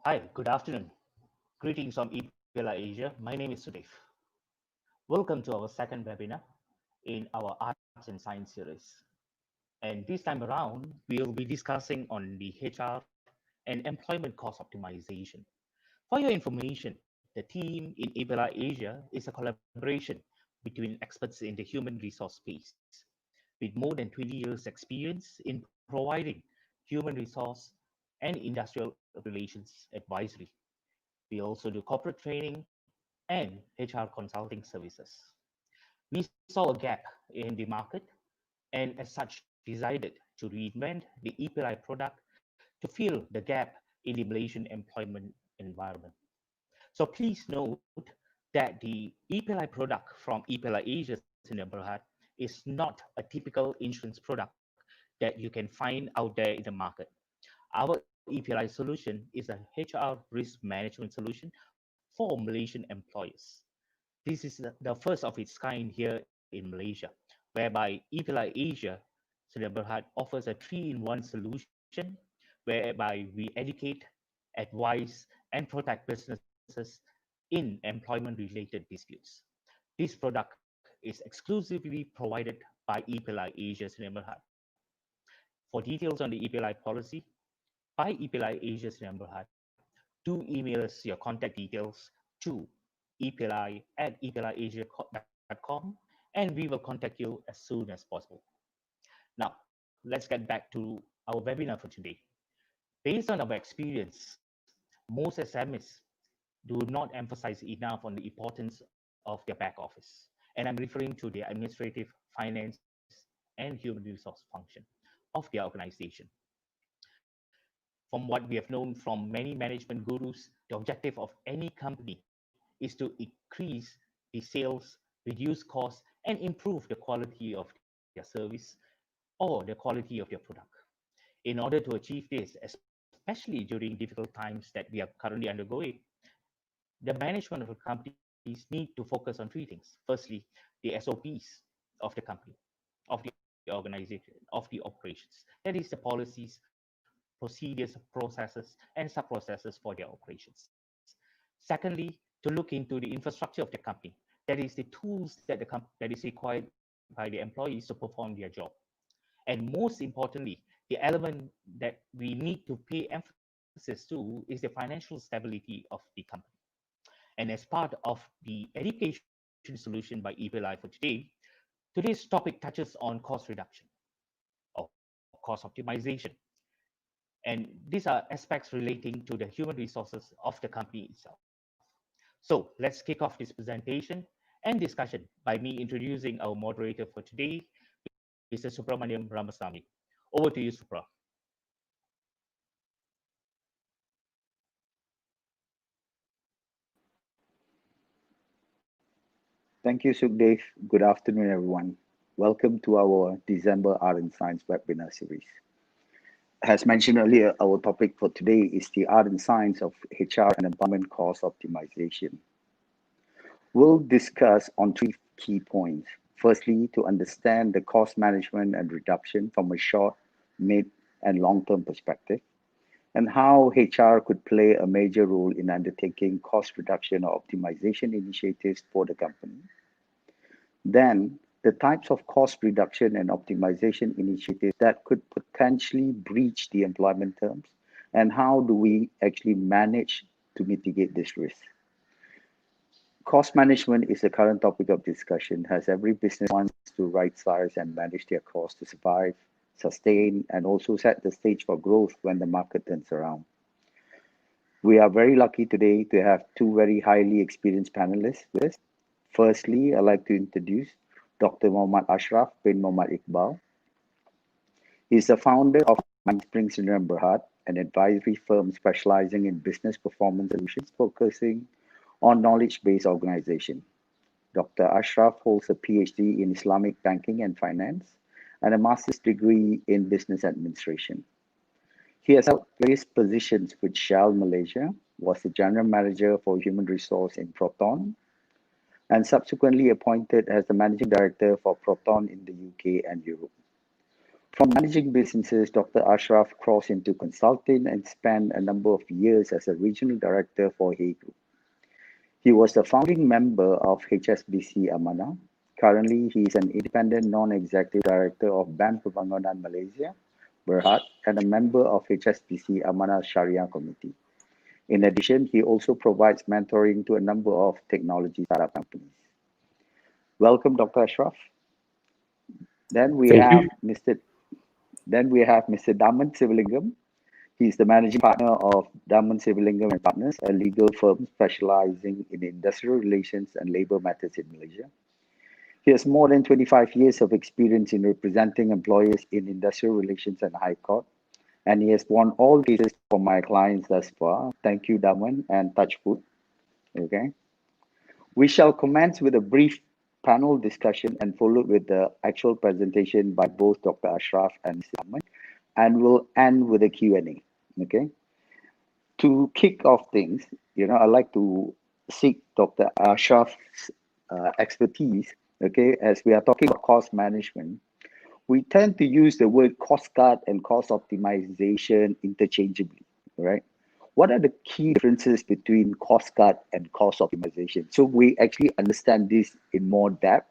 Hi, good afternoon. Greetings from EPLA Asia. My name is Sudhif. Welcome to our second webinar in our Arts and Science series. And this time around, we'll be discussing on the HR and employment cost optimization. For your information, the team in EPLA Asia is a collaboration between experts in the human resource space with more than 20 years experience in providing human resource and industrial relations advisory. We also do corporate training and HR consulting services. We saw a gap in the market and as such decided to reinvent the EPLI product to fill the gap in the Malaysian employment environment. So please note that the EPLI product from EPLI Asia Sdn Bhd is not a typical insurance product that you can find out there in the market. Our EPLI solution is a HR risk management solution for Malaysian employers. This is the first of its kind here in Malaysia, whereby EPLI Asia Sdn Bhd offers a 3-in-1 solution whereby we educate, advise, and protect businesses in employment-related disputes. This product is exclusively provided by EPLI Asia Sdn Bhd. For details on the EPLI policy, by EPLI Asia Sdn Bhd, do email us your contact details to epli@epliasia.com and we will contact you as soon as possible. Now, let's get back to our webinar for today. Based on our experience, most SMEs do not emphasize enough on the importance of their back office. And I'm referring to their administrative, finance, and human resource function of their organization. From what we have known from many management gurus, the objective of any company is to increase the sales, reduce costs, and improve the quality of their service or the quality of their product. In order to achieve this, especially during difficult times that we are currently undergoing, the management of the companies need to focus on 3 things. Firstly, the SOPs of the company, of the organization, of the operations. That is the policies, procedures, processes, and sub-processes for their operations. Secondly, to look into the infrastructure of the company. That is the tools that is required by the employees to perform their job. And most importantly, the element that we need to pay emphasis to is the financial stability of the company. And as part of the education solution by EPLI for today, today's topic touches on cost reduction or cost optimization. And these are aspects relating to the human resources of the company itself. So let's kick off this presentation and discussion by me introducing our moderator for today, Mr. Subramaniam Ramasamy. Over to you, Supra. Thank you, Sukdev. Good afternoon, everyone. Welcome to our December Art and Science webinar series. As mentioned earlier, our topic for today is the art and science of HR and employment cost optimization. We'll discuss on 3 key points. Firstly, to understand the cost management and reduction from a short, mid, and long-term perspective, and how HR could play a major role in undertaking cost reduction or optimization initiatives for the company. Then, the types of cost reduction and optimization initiatives that could potentially breach the employment terms, and how do we actually manage to mitigate this risk. Cost management is a current topic of discussion as every business wants to right size and manage their costs to survive, sustain, and also set the stage for growth when the market turns around. We are very lucky today to have two very highly experienced panelists with us. Firstly, I'd like to introduce Dr. Muhammad Ashraf bin Muhammad Iqbal. He's the founder of Mindsprings Syndrome Berhad, an advisory firm specializing in business performance solutions focusing on knowledge-based organization. Dr. Ashraf holds a PhD in Islamic banking and finance and a master's degree in business administration. He has held various positions with Shell Malaysia, was the general manager for human resource in Proton, and subsequently appointed as the managing director for Proton in the UK and Europe. From managing businesses, Dr. Ashraf crossed into consulting and spent a number of years as a regional director for Hay Group. He was the founding member of HSBC Amanah. Currently, he is an independent non-executive director of Bank Pembangunan Malaysia, Berhad, and a member of HSBC Amanah Sharia Committee. In addition, he also provides mentoring to a number of technology startup companies. Welcome, Dr. Ashraf. Then we have Mr. Daman Sivalingam. He's the managing partner of Daman Sivalingam and Partners, a legal firm specializing in industrial relations and labor matters in Malaysia. He has more than 25 years of experience in representing employers in industrial relations and High Court, and he has won all cases for my clients thus far. Thank you, Daman, and touch wood. Okay. We shall commence with a brief panel discussion and followed with the actual presentation by both Dr. Ashraf and Mr. Daman, and we'll end with a Q&A. Okay. To kick off things, I'd like to seek Dr. Ashraf's expertise. Okay, as we are talking about cost management, we tend to use the word cost cut and cost optimization interchangeably, right? What are the key differences between cost cut and cost optimization? So we actually understand this in more depth.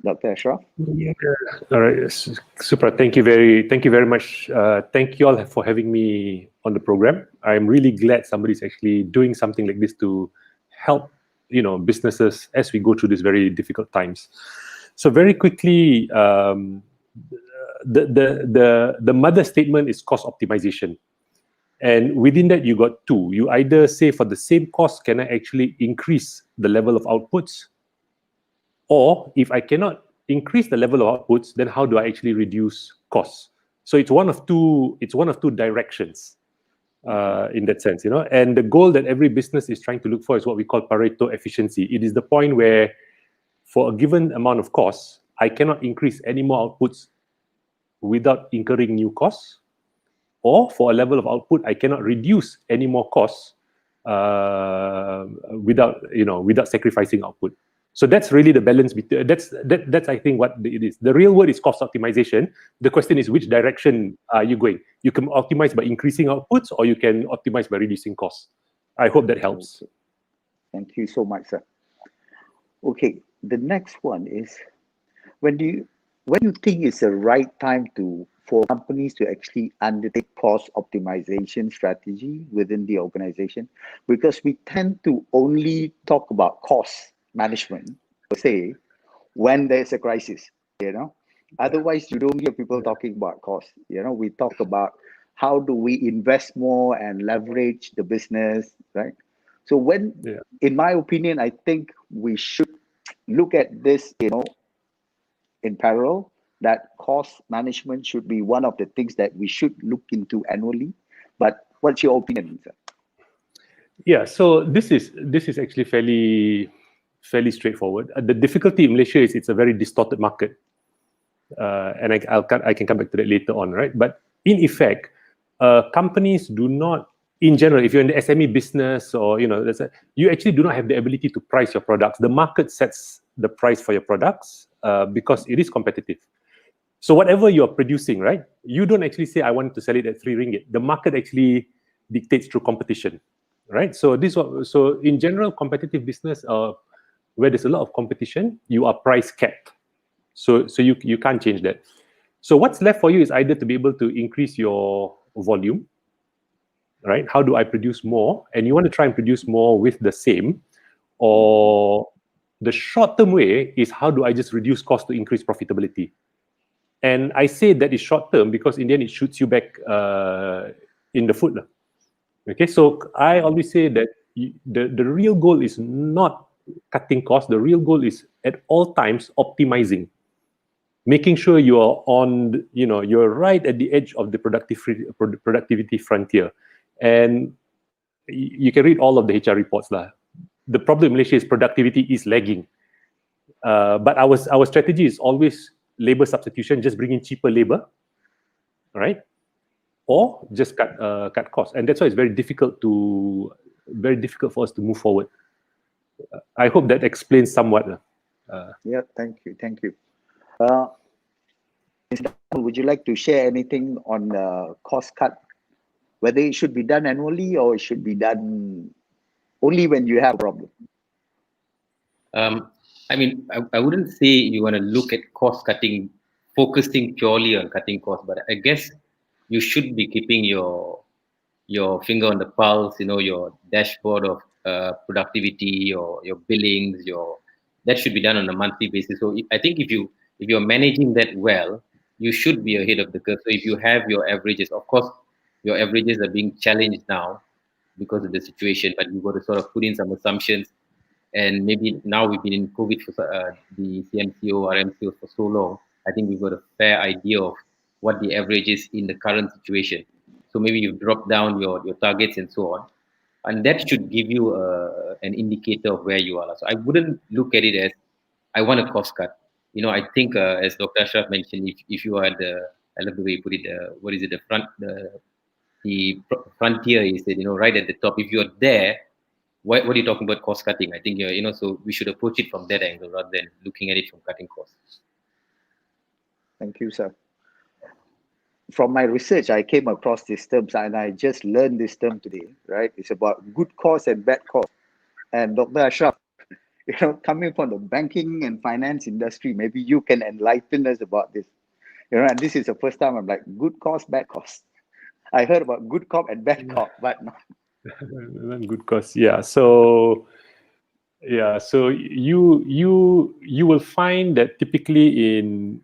Dr. Ashraf? Yeah. All right, super. Thank you very much. Thank you all for having me on the program. I'm really glad somebody's actually doing something like this to help businesses as we go through these very difficult times. So very quickly, the mother statement is cost optimization, and within that you got two. You either say for the same cost, can I actually increase the level of outputs, or if I cannot increase the level of outputs, then how do I actually reduce costs? So it's one of two directions. In that sense, and the goal that every business is trying to look for is what we call Pareto efficiency. It is the point where for a given amount of costs, I cannot increase any more outputs without incurring new costs, or for a level of output, I cannot reduce any more costs without sacrificing output. So that's really the balance between that's I think what it is. The real word is cost optimization. The question is, which direction are you going? You can optimize by increasing outputs, or you can optimize by reducing costs. I hope that helps. Thank you so much, sir. Okay, the next one is, when do you think is the right time for companies to actually undertake cost optimization strategy within the organization? Because we tend to only talk about cost management per se when there's a crisis. Otherwise you don't hear people talking about cost. We talk about how do we invest more and leverage the business, right? So in my opinion, I think we should look at this in parallel, that cost management should be one of the things that we should look into annually. But what's your opinion, sir? Yeah, so this is actually fairly straightforward. The difficulty in Malaysia is it's a very distorted market, and I can come back to that later on, right? But in effect, companies do not, in general, if you're in the SME business or you actually do not have the ability to price your products. The market sets the price for your products because it is competitive. So whatever you're producing, right, you don't actually say I want to sell it at 3 ringgit. The market actually dictates through competition, right? So in general, competitive business, where there's a lot of competition, you are price capped. So you can't change that. So what's left for you is either to be able to increase your volume, right? How do I produce more? And you want to try and produce more with the same, or the short-term way is how do I just reduce cost to increase profitability? And I say that is short term because in the end it shoots you back in the foot. Okay, so I always say that the real goal is not cutting costs. The real goal is at all times optimizing, making sure you are on, you're right at the edge of the productivity frontier. And you can read all of the HR reports lah. The problem in Malaysia is productivity is lagging. But our strategy is always labor substitution, just bring in cheaper labor, right? Or just cut costs, and that's why it's very difficult for us to move forward. I hope that explains somewhat. Yeah, thank you. Mr. Would you like to share anything on cost cut, whether it should be done annually or it should be done only when you have a problem? I mean, I wouldn't say you want to look at cost cutting, focusing purely on cutting costs, but I guess you should be keeping your finger on the pulse, your dashboard of productivity or your billings, that should be done on a monthly basis. So I think if you're managing that well, you should be ahead of the curve. So if you have your averages, of course, your averages are being challenged now because of the situation, but you've got to sort of put in some assumptions. And maybe now we've been in COVID for the CMCO, RMCO for so long, I think we've got a fair idea of what the average is in the current situation. So maybe you've dropped down your targets and so on. And that should give you an indicator of where you are. So I wouldn't look at it as, I want a cost cut. I think as Dr. Ashraf mentioned, if you are I love the way you put it, what is it, the frontier, he said, right at the top, if you're there, what are you talking about cost cutting? I think so we should approach it from that angle rather than looking at it from cutting costs. Thank you, sir. From my research, I came across these terms and I just learned this term today, right? It's about good cost and bad cost. And Dr. Ashraf, coming from the banking and finance industry, maybe you can enlighten us about this. And this is the first time I'm like, good cost, bad cost. I heard about good cop and bad cop, but no. Good cost, yeah. So you will find that typically in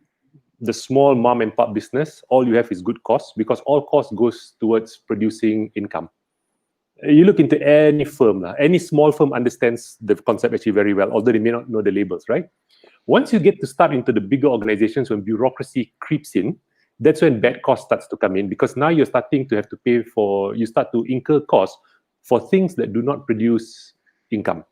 the small mom and pop business, all you have is good costs because all cost goes towards producing income. You look into any firm, any small firm understands the concept actually very well, although they may not know the labels, right? Once you get to start into the bigger organizations, when bureaucracy creeps in, that's when bad cost starts to come in because now you're starting to have to you start to incur costs for things that do not produce income.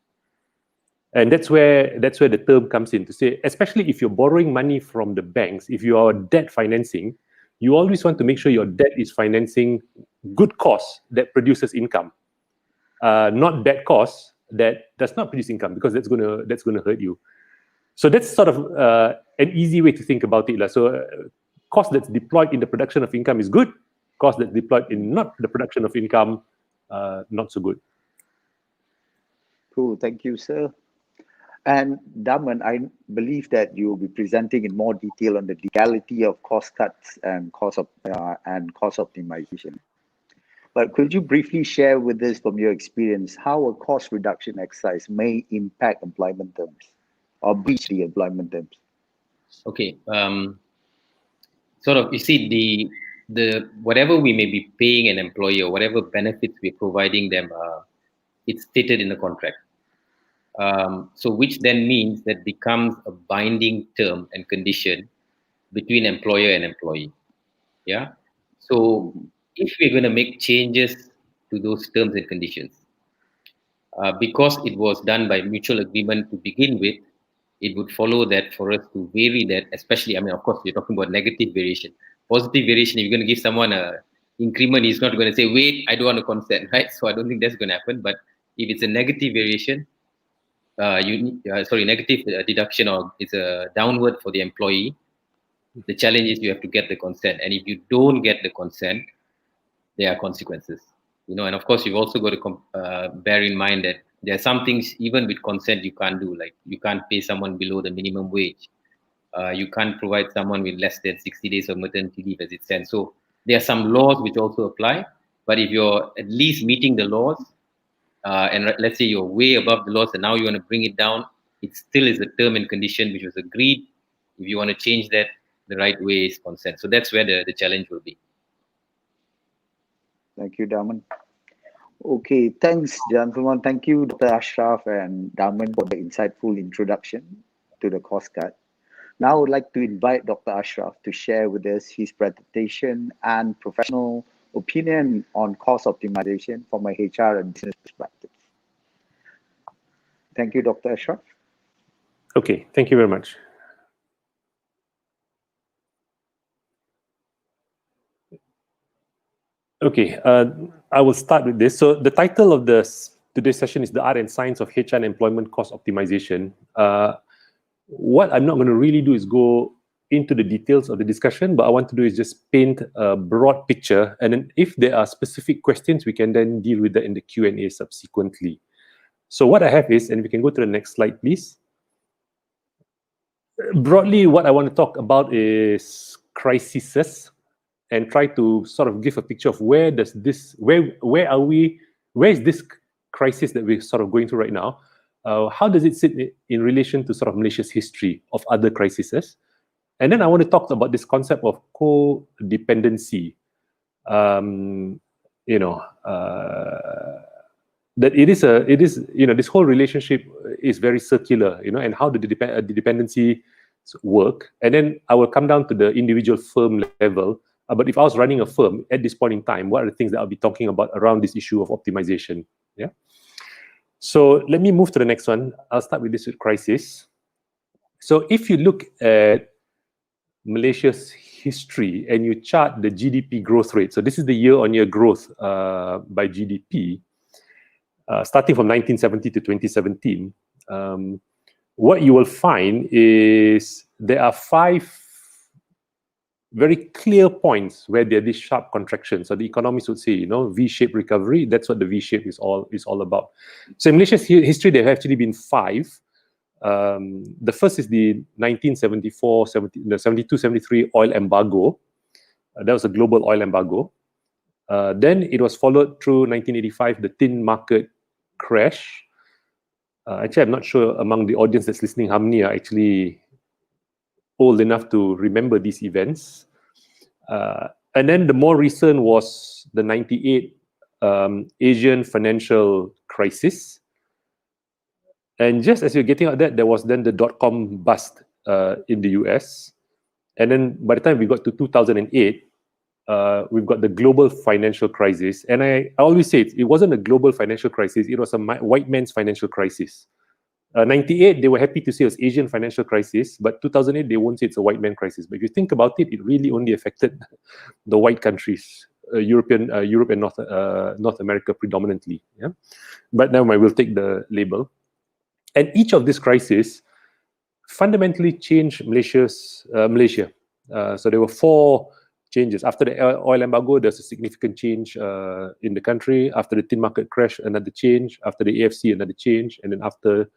And that's where the term comes in to say, especially if you're borrowing money from the banks, if you are debt financing, you always want to make sure your debt is financing good costs that produces income, not bad costs that does not produce income because that's gonna hurt you. So that's sort of an easy way to think about it. So cost that's deployed in the production of income is good. Cost that's deployed in not the production of income, not so good. Cool, thank you, sir. And Daman, I believe that you will be presenting in more detail on the legality of cost cuts and cost optimization. But could you briefly share with us from your experience how a cost reduction exercise may impact employment terms or breach the employment terms? Okay. Sort of, you see, the whatever we may be paying an employee or whatever benefits we're providing them, it's stated in the contract. So which then means that becomes a binding term and condition between employer and employee. Yeah. So if we're going to make changes to those terms and conditions, because it was done by mutual agreement to begin with, it would follow that for us to vary that, especially, I mean, of course, we're talking about negative variation. Positive variation, if you're going to give someone a increment, he's not going to say, wait, I don't want to consent, right? So I don't think that's going to happen. But if it's a negative variation, negative deduction, or it's a downward for the employee, the challenge is you have to get the consent. And if you don't get the consent, there are consequences. And of course, you've also got to bear in mind that there are some things, even with consent, you can't do. Like you can't pay someone below the minimum wage. You can't provide someone with less than 60 days of maternity leave as it stands. So there are some laws which also apply. But if you're at least meeting the laws, and let's say you're way above the laws and now you want to bring it down, it still is a term and condition which was agreed. If you want to change that, the right way is concerned. So that's where the challenge will be. Thank you, Daman. Okay, thanks, gentlemen. Thank you, Dr. Ashraf and Daman, for the insightful introduction to the cost cut. Now, I would like to invite Dr. Ashraf to share with us his presentation and professional opinion on cost optimization from a HR and business perspective. Thank you, Dr. Ashraf. Okay, thank you very much. Okay, I will start with this. So the title of today's session is The Art and Science of HR and Employment Cost Optimization. What I'm not going to really do is go into the details of the discussion, but I want to do is just paint a broad picture. And then if there are specific questions, we can then deal with that in the Q&A subsequently. So what I have is, and we can go to the next slide, please. Broadly, what I want to talk about is crises, and try to sort of give a picture of where is this crisis that we're sort of going through right now? How does it sit in relation to sort of Malaysia's history of other crises? And then I want to talk about this concept of codependency. That it is this whole relationship is very circular, and how the dependency work. And then I will come down to the individual firm level. But if I was running a firm at this point in time, what are the things that I'll be talking about around this issue of optimization? Yeah. So let me move to the next one. I'll start with this crisis. So if you look at Malaysia's history and you chart the GDP growth rate, so this is the year-on-year growth by GDP, starting from 1970 to 2017, what you will find is there are 5 very clear points where there is sharp contraction. So the economists would say, V-shaped recovery. That's what the V-shape is all about. So in Malaysia's history, there have actually been 5. The first is the 1974, 72, 73 oil embargo. That was a global oil embargo. Then it was followed through 1985, the tin market crash. Actually, I'm not sure among the audience that's listening how many are actually old enough to remember these events. And then the more recent was the 98 Asian financial crisis. And just as you're getting out that, there was then the dot-com bust in the US. And then by the time we got to 2008, we've got the global financial crisis. And I always say it wasn't a global financial crisis, it was a white man's financial crisis. 98, they were happy to say it was Asian financial crisis, but 2008, they won't say it's a white man crisis. But if you think about it, it really only affected the white countries, Europe and North America predominantly. Yeah, but never mind, we'll take the label. And each of these crises fundamentally changed Malaysia. So there were 4 changes. After the oil embargo, there's a significant change in the country. After the tin market crash, another change. After the AFC, another change. And then after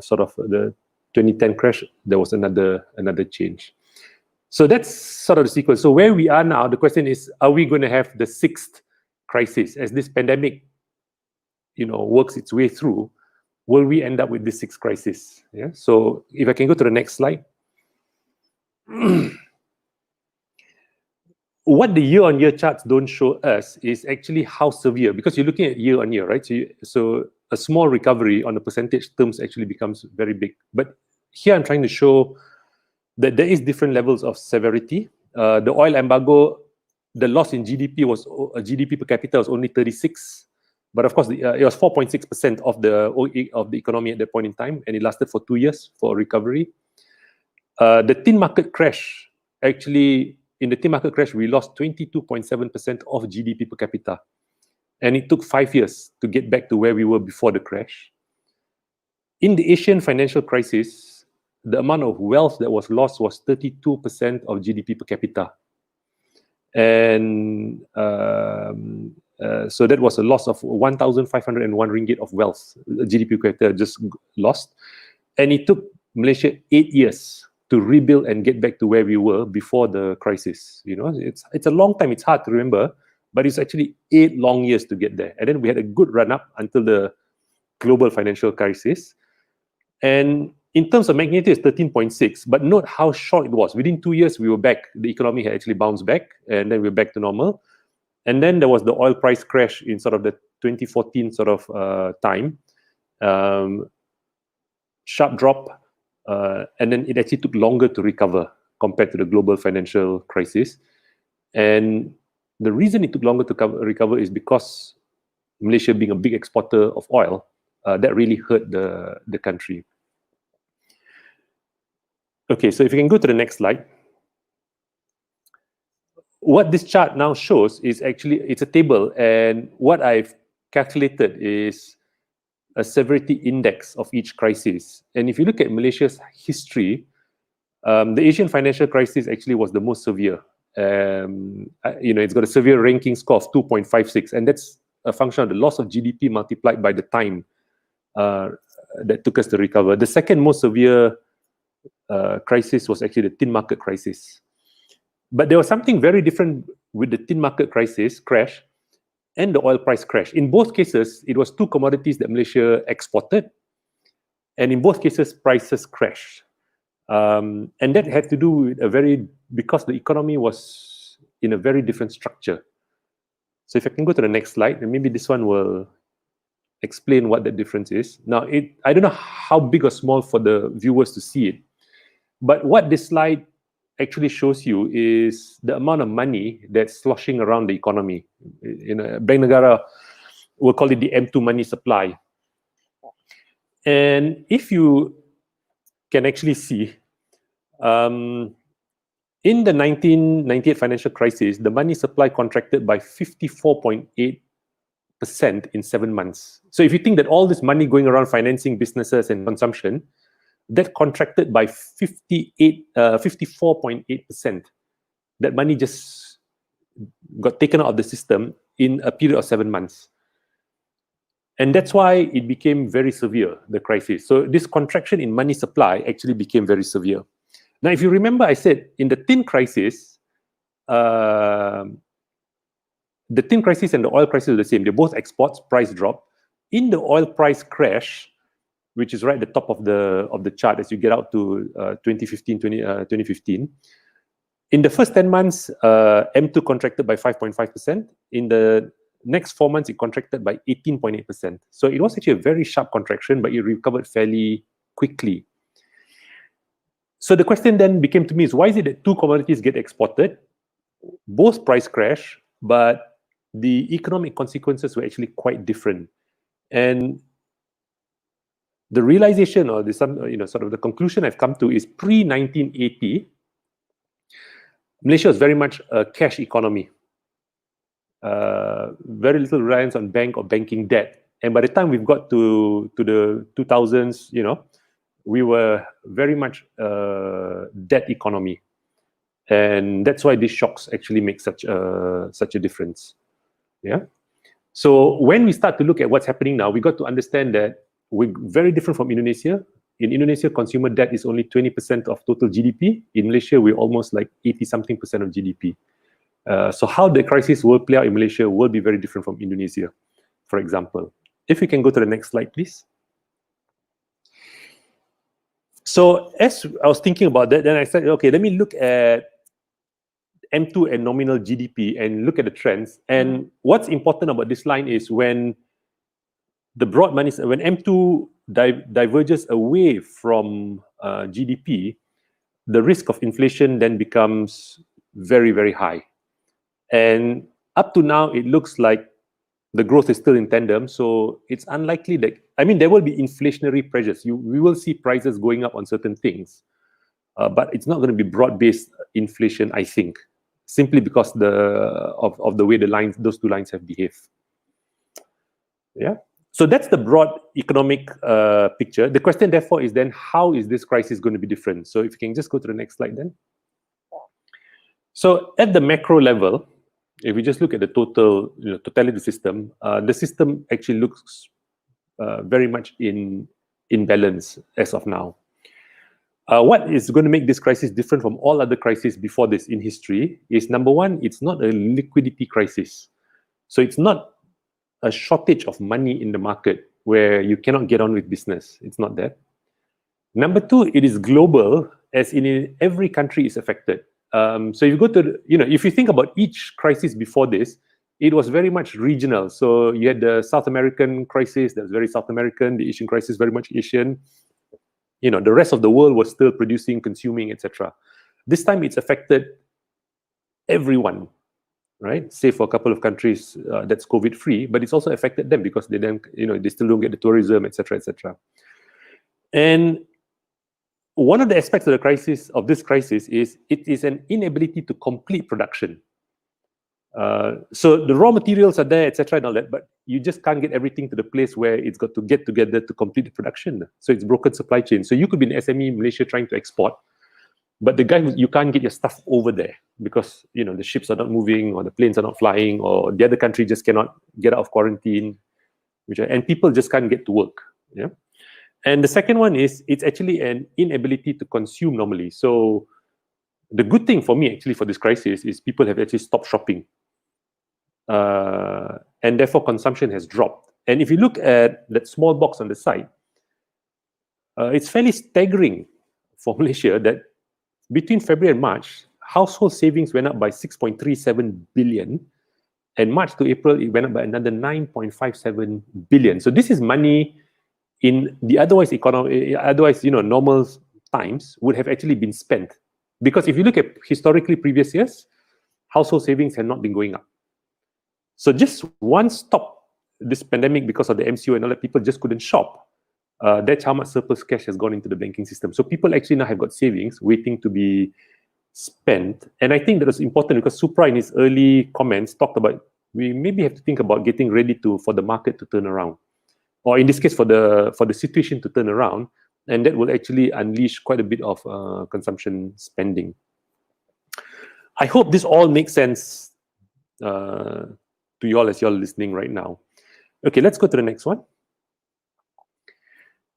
sort of the 2010 crash, there was another change. So that's sort of the sequence. So where we are now, the question is, are we going to have the 6th crisis as this pandemic, works its way through? Will we end up with this 6th crisis? Yeah. So if I can go to the next slide. What the year-on-year charts don't show us is actually how severe, because you're looking at year-on-year, right? So a small recovery on the percentage terms actually becomes very big. But here I'm trying to show that there is different levels of severity. The oil embargo, the loss in GDP was GDP per capita was only 36, but of course it was 4.6% of the economy at that point in time, and it lasted for 2 years for recovery. The tin market crash, actually, in the tin market crash, we lost 22.7% of GDP per capita. And it took 5 years to get back to where we were before the crash. In the Asian financial crisis, the amount of wealth that was lost was 32% of GDP per capita. And so that was a loss of 1,501 ringgit of wealth, GDP per capita just lost. And it took Malaysia 8 years to rebuild and get back to where we were before the crisis. It's a long time. It's hard to remember, but it's actually 8 long years to get there. And then we had a good run up until the global financial crisis. And in terms of magnitude, it's 13.6, but note how short it was. Within 2 years, we were back. The economy had actually bounced back, and then we're back to normal. And then there was the oil price crash in sort of the 2014 sort of time. Sharp drop, and then it actually took longer to recover compared to the global financial crisis. And the reason it took longer to recover is because Malaysia, being a big exporter of oil, that really hurt the country. Okay, so if you can go to the next slide. What this chart now shows is actually, it's a table, and what I've calculated is a severity index of each crisis. And if you look at Malaysia's history, the Asian financial crisis actually was the most severe. It's got a severe ranking score of 2.56, and that's a function of the loss of GDP multiplied by the time that took us to recover. The second most severe crisis was actually the tin market crisis. But there was something very different with the tin market crisis crash and the oil price crash. In both cases, it was two commodities that Malaysia exported, and in both cases, prices crashed. And that had to do with because the economy was in a very different structure. So if I can go to the next slide, and maybe this one will explain what the difference is. Now, I don't know how big or small for the viewers to see it, but what this slide actually shows you is the amount of money that's sloshing around the economy. Bank Negara will call it the M2 money supply. And if you can actually see, in the 1998 financial crisis, the money supply contracted by 54.8% in 7 months. So if you think that all this money going around financing businesses and consumption, that contracted by 54.8%. That money just got taken out of the system in a period of 7 months. And that's why it became very severe, the crisis. So this contraction in money supply actually became very severe. Now, if you remember, I said in the tin crisis, the tin crisis and the oil crisis are the same. They're both exports, price drop. In the oil price crash, which is right at the top of the chart as you get out to 2015. In the first 10 months, M2 contracted by 5.5%. In the next 4 months, it contracted by 18.8%. So it was actually a very sharp contraction, but it recovered fairly quickly. So the question then became to me is, why is it that two commodities get exported, both price crash, but the economic consequences were actually quite different? And the realization, or sort of the conclusion I've come to is pre-1980, Malaysia was very much a cash economy. Very little reliance on bank or banking debt. And by the time we've got to the 2000s, we were very much a debt economy. And that's why these shocks actually make such a difference. Yeah. So when we start to look at what's happening now, we got to understand that we're very different from Indonesia. In Indonesia, consumer debt is only 20% of total GDP. In Malaysia, we're almost like 80-something% of GDP. So how the crisis will play out in Malaysia will be very different from Indonesia, for example. If we can go to the next slide, please. So as I was thinking about that, then I said, okay, let me look at M2 and nominal GDP and look at the trends. And what's important about this line is when the broad money, when M2 diverges away from GDP, the risk of inflation then becomes very, very high. And up to now, it looks like the growth is still in tandem. So it's unlikely that, there will be inflationary pressures. We will see prices going up on certain things, but it's not going to be broad-based inflation, I think, simply because of the way those two lines have behaved. Yeah. So that's the broad economic picture. The question, therefore, is then how is this crisis going to be different? So if you can just go to the next slide then. So at the macro level, if we just look at the totality of the system actually looks very much in balance as of now. What is going to make this crisis different from all other crises before this in history is, number one, it's not a liquidity crisis. So it's not a shortage of money in the market where you cannot get on with business. It's not that. Number two, it is global, as in every country is affected. So if you go to, if you think about each crisis before this, it was very much regional. So you had the South American crisis, that was very South American, the Asian crisis, very much Asian. The rest of the world was still producing, consuming, etc. This time it's affected everyone, right? Save for a couple of countries that's COVID-free, but it's also affected them because they still don't get the tourism, etc., etc. And one of the aspects of this crisis is it is an inability to complete production. So the raw materials are there, etc., and all that, but you just can't get everything to the place where it's got to get together to complete the production. So it's broken supply chain. So you could be an SME in Malaysia trying to export, but the guy you can't get your stuff over there because the ships are not moving, or the planes are not flying, or the other country just cannot get out of quarantine, and people just can't get to work. Yeah. And the second one is it's actually an inability to consume normally. So the good thing for me actually for this crisis is people have actually stopped shopping. And therefore consumption has dropped. And if you look at that small box on the side, it's fairly staggering for Malaysia that between February and March, household savings went up by 6.37 billion. And March to April, it went up by another 9.57 billion. So this is money in the otherwise normal times would have actually been spent. Because if you look at historically previous years, household savings had not been going up. So just one stop this pandemic because of the MCO and all that, people just couldn't shop. That's how much surplus cash has gone into the banking system. So people actually now have got savings waiting to be spent. And I think that was important because Supra in his early comments talked about we maybe have to think about getting ready for the market to turn around. Or in this case, for the situation to turn around, and that will actually unleash quite a bit of consumption spending. I hope this all makes sense to you all as you're listening right now. Okay, let's go to the next one.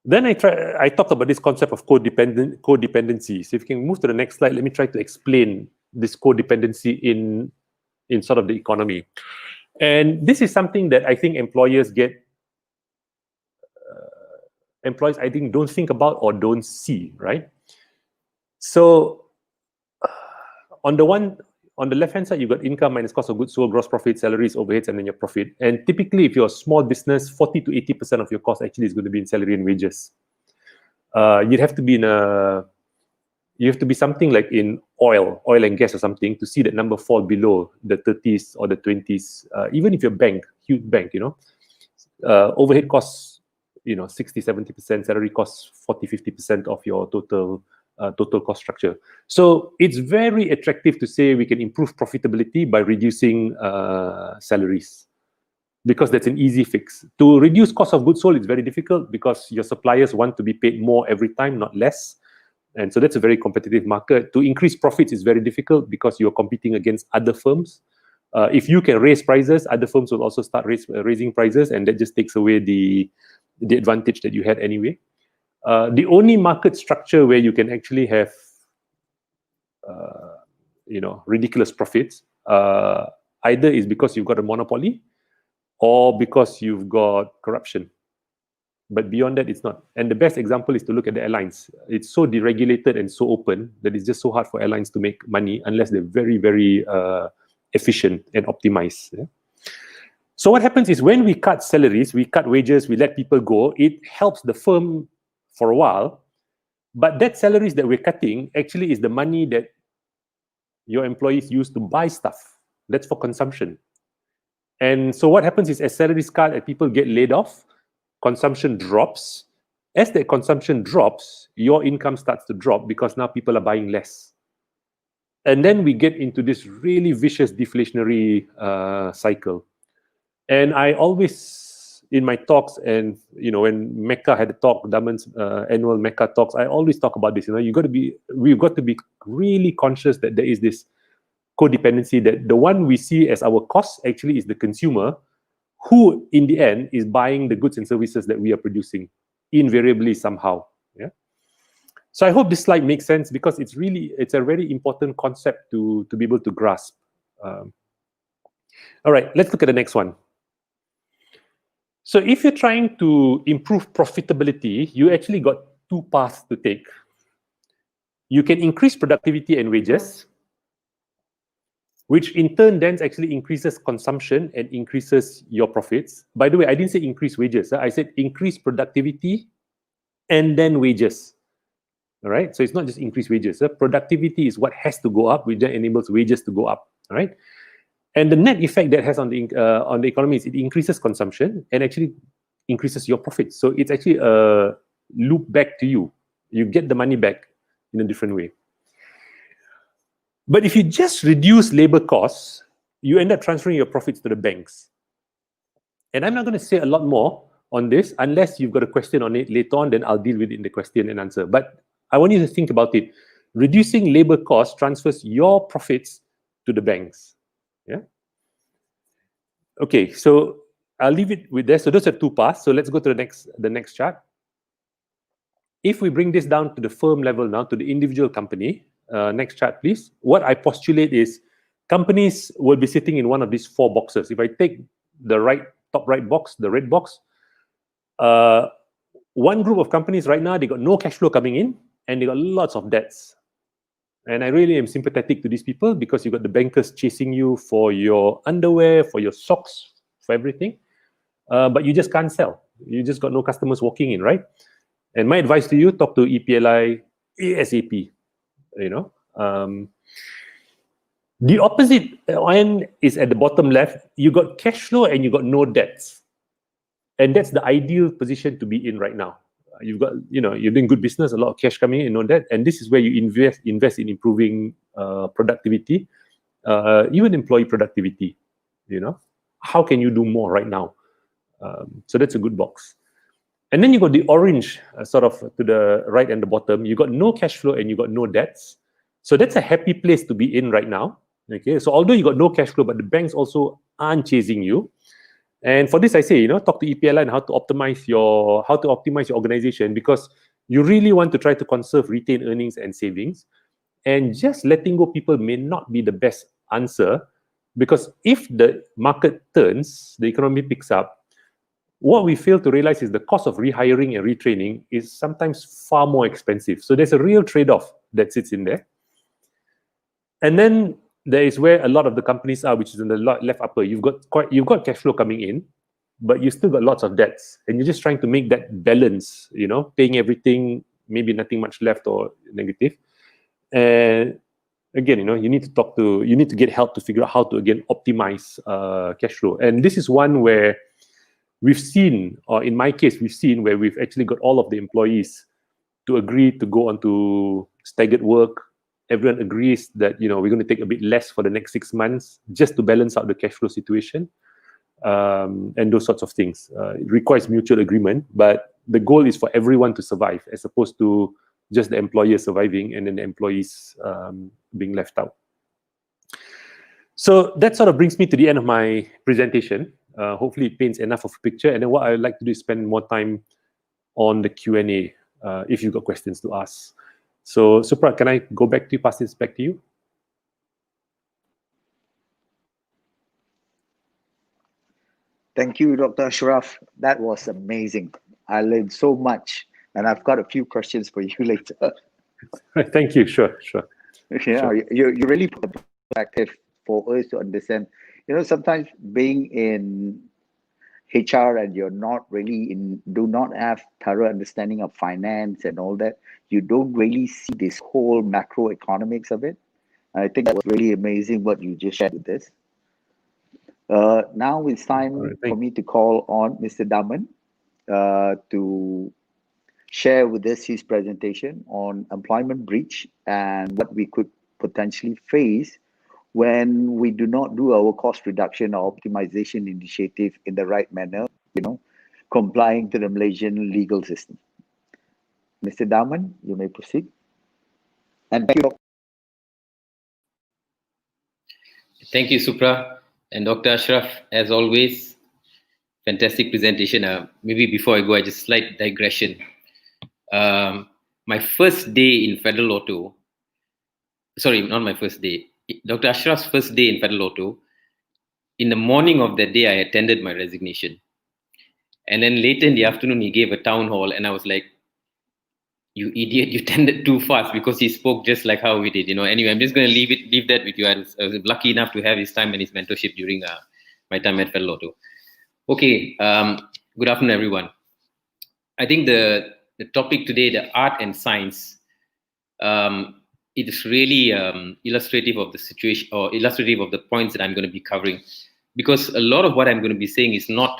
Then I talked about this concept of codependency. So if you can move to the next slide, let me try to explain this codependency in sort of the economy. And this is something that I think employers I think don't think about or don't see, right? So on the left-hand side, you've got income minus cost of goods sold, gross profit, salaries, overheads, and then your profit. And typically, if you're a small business, 40 to 80% of your cost actually is going to be in salary and wages. You'd have to be something like in oil and gas or something to see that number fall below the 30s or the 20s. Even if you're huge bank, overhead costs, 60, 70%, salary costs 40, 50% of your total cost structure. So it's very attractive to say we can improve profitability by reducing salaries, because that's an easy fix. To reduce cost of goods sold, it's very difficult because your suppliers want to be paid more every time, not less. And so that's a very competitive market. To increase profits is very difficult because you're competing against other firms. If you can raise prices, other firms will also start raising prices, and that just takes away the advantage that you had anyway. The only market structure where you can actually have ridiculous profits either is because you've got a monopoly or because you've got corruption. But beyond that, it's not. And the best example is to look at the airlines. It's so deregulated and so open that it's just so hard for airlines to make money unless they're very, very efficient and optimized. Yeah? So what happens is when we cut salaries, we cut wages, we let people go, it helps the firm for a while. But that salaries that we're cutting actually is the money that your employees use to buy stuff. That's for consumption. And so what happens is as salaries cut and people get laid off, consumption drops. As the consumption drops, your income starts to drop because now people are buying less. And then we get into this really vicious deflationary cycle. And I always, in my talks, and when Mecca had a talk, Daman's annual Mecca talks, I always talk about this. We've got to be really conscious that there is this codependency, that the one we see as our cost actually is the consumer, who in the end is buying the goods and services that we are producing, invariably somehow. Yeah. So I hope this slide makes sense because it's a very important concept to be able to grasp. All right, let's look at the next one. So if you're trying to improve profitability, you actually got two paths to take. You can increase productivity and wages, which in turn then actually increases consumption and increases your profits. By the way, I didn't say increase wages. I said increase productivity and then wages. All right. So it's not just increase wages. Productivity is what has to go up, which then enables wages to go up. All right. And the net effect that has on the economy is it increases consumption and actually increases your profits. So it's actually a loop back to you. You get the money back in a different way. But if you just reduce labor costs, you end up transferring your profits to the banks. And I'm not going to say a lot more on this unless you've got a question on it later on, then I'll deal with it in the question and answer. But I want you to think about it. Reducing labor costs transfers your profits to the banks. Yeah. Okay, so I'll leave it with that. So those are two paths. So let's go to the next chart. If we bring this down to the firm level now, to the individual company, next chart, please. What I postulate is companies will be sitting in one of these four boxes. If I take the top right box, the red box, one group of companies right now, they got no cash flow coming in and they got lots of debts. And I really am sympathetic to these people because you got the bankers chasing you for your underwear, for your socks, for everything. But you just can't sell. You just got no customers walking in, right? And my advice to you, talk to EPLI ASAP. You know, the opposite end is at the bottom left. You got cash flow and you got no debts, and that's the ideal position to be in right now. You've got, you're doing good business, a lot of cash coming in, no debt, and this is where you invest in improving productivity, even employee productivity. How can you do more right now? So that's a good box. And then you got the orange, sort of to the right and the bottom. You got no cash flow and you got no debts. So that's a happy place to be in right now. Okay, so although you got no cash flow, but the banks also aren't chasing you. And for this, I say, talk to EPLI and how to optimize your organization, because you really want to try to conserve retained earnings and savings. And just letting go people may not be the best answer, because if the market turns, the economy picks up, what we fail to realize is the cost of rehiring and retraining is sometimes far more expensive. So there's a real trade-off that sits in there. And then there is where a lot of the companies are, which is in the left upper. You've got cash flow coming in, but you still got lots of debts, and you're just trying to make that balance. Paying everything, maybe nothing much left or negative. And again, you need to get help to figure out how to again optimize cash flow. And this is one where we've seen, or in my case, we've seen where we've actually got all of the employees to agree to go on to staggered work. Everyone agrees that, we're going to take a bit less for the next 6 months just to balance out the cash flow situation, and those sorts of things. It requires mutual agreement, but the goal is for everyone to survive, as opposed to just the employer surviving and then the employees being left out. So that sort of brings me to the end of my presentation. Hopefully it paints enough of a picture. And then what I would like to do is spend more time on the Q&A if you've got questions to ask. So Supra, can I go back to you, pass this back to you? Thank you, Dr. Ashraf. That was amazing. I learned so much, and I've got a few questions for you later. Thank you. Sure. Yeah, Sure. you really put the perspective for us to understand. Sometimes being in HR and you're not really do not have thorough understanding of finance and all that, you don't really see this whole macroeconomics of it. I think that was really amazing what you just shared with us. Now it's time for me to call on Mr. Daman to share with us his presentation on employment breach and what we could potentially face when we do not do our cost reduction or optimization initiative in the right manner, complying to the Malaysian legal system. Mr. Daman, you may proceed. And thank you. Thank you, Supra. And Dr. Ashraf, as always, fantastic presentation. Maybe before I go, I just slight digression. My first day in Federal Auto, sorry, not my first day, Dr. Ashraf's first day in Federal Auto, in the morning of that day, I attended my resignation. And then later in the afternoon, he gave a town hall, and I was like, You idiot, you tended too fast, because he spoke just like how we did. Anyway, I'm just going to leave that with you. I was lucky enough to have his time and his mentorship during my time at Felloto. Okay, good afternoon, everyone. I think the topic today, the art and science, it is really illustrative of the situation, or illustrative of the points that I'm going to be covering, because a lot of what I'm going to be saying is not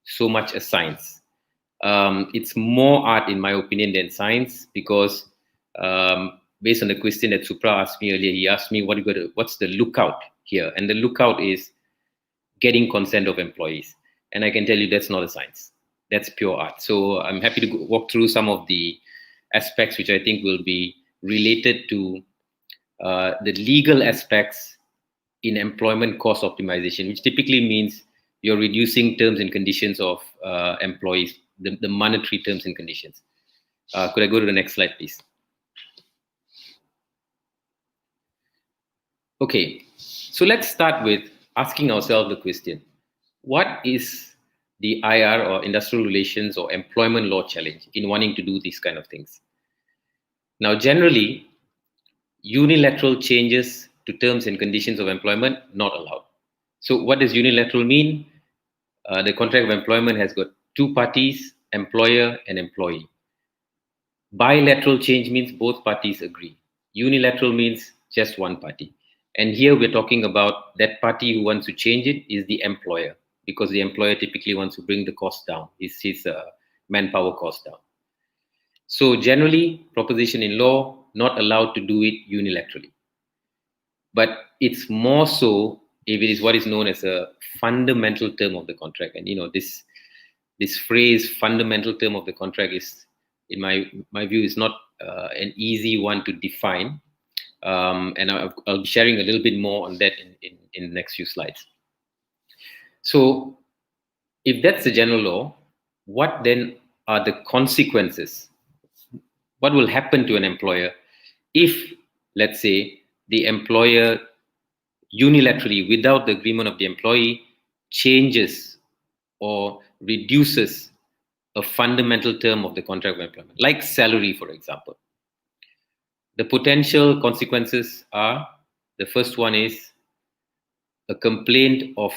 so much a science. It's more art, in my opinion, than science, because based on the question that Supra asked me earlier, he asked me what's the lookout here, and the lookout is getting consent of employees, and I can tell you that's not a science. That's pure art. So I'm happy to walk through some of the aspects which I think will be related to the legal aspects in employment cost optimization, which typically means you're reducing terms and conditions of employees, the monetary terms and conditions. Could I go to the next slide, please? Okay, so let's start with asking ourselves the question: what is the IR, or industrial relations, or employment law challenge in wanting to do these kind of things? Now, generally, unilateral changes to terms and conditions of employment not allowed. So what does unilateral mean? The contract of employment has got two parties, employer and employee. Bilateral change means both parties agree. Unilateral means just one party. And here we're talking about that party who wants to change it is the employer, because the employer typically wants to bring the cost down, his manpower cost down. So generally, proposition in law, not allowed to do it unilaterally. But it's more so if it is what is known as a fundamental term of the contract. And this phrase, fundamental term of the contract, is, in my view, is not an easy one to define. And I'll be sharing a little bit more on that in the next few slides. So if that's the general law, what then are the consequences? What will happen to an employer if, let's say, the employer unilaterally, without the agreement of the employee, changes or reduces a fundamental term of the contract of employment, like salary, for example? The potential consequences are: the first one is a complaint of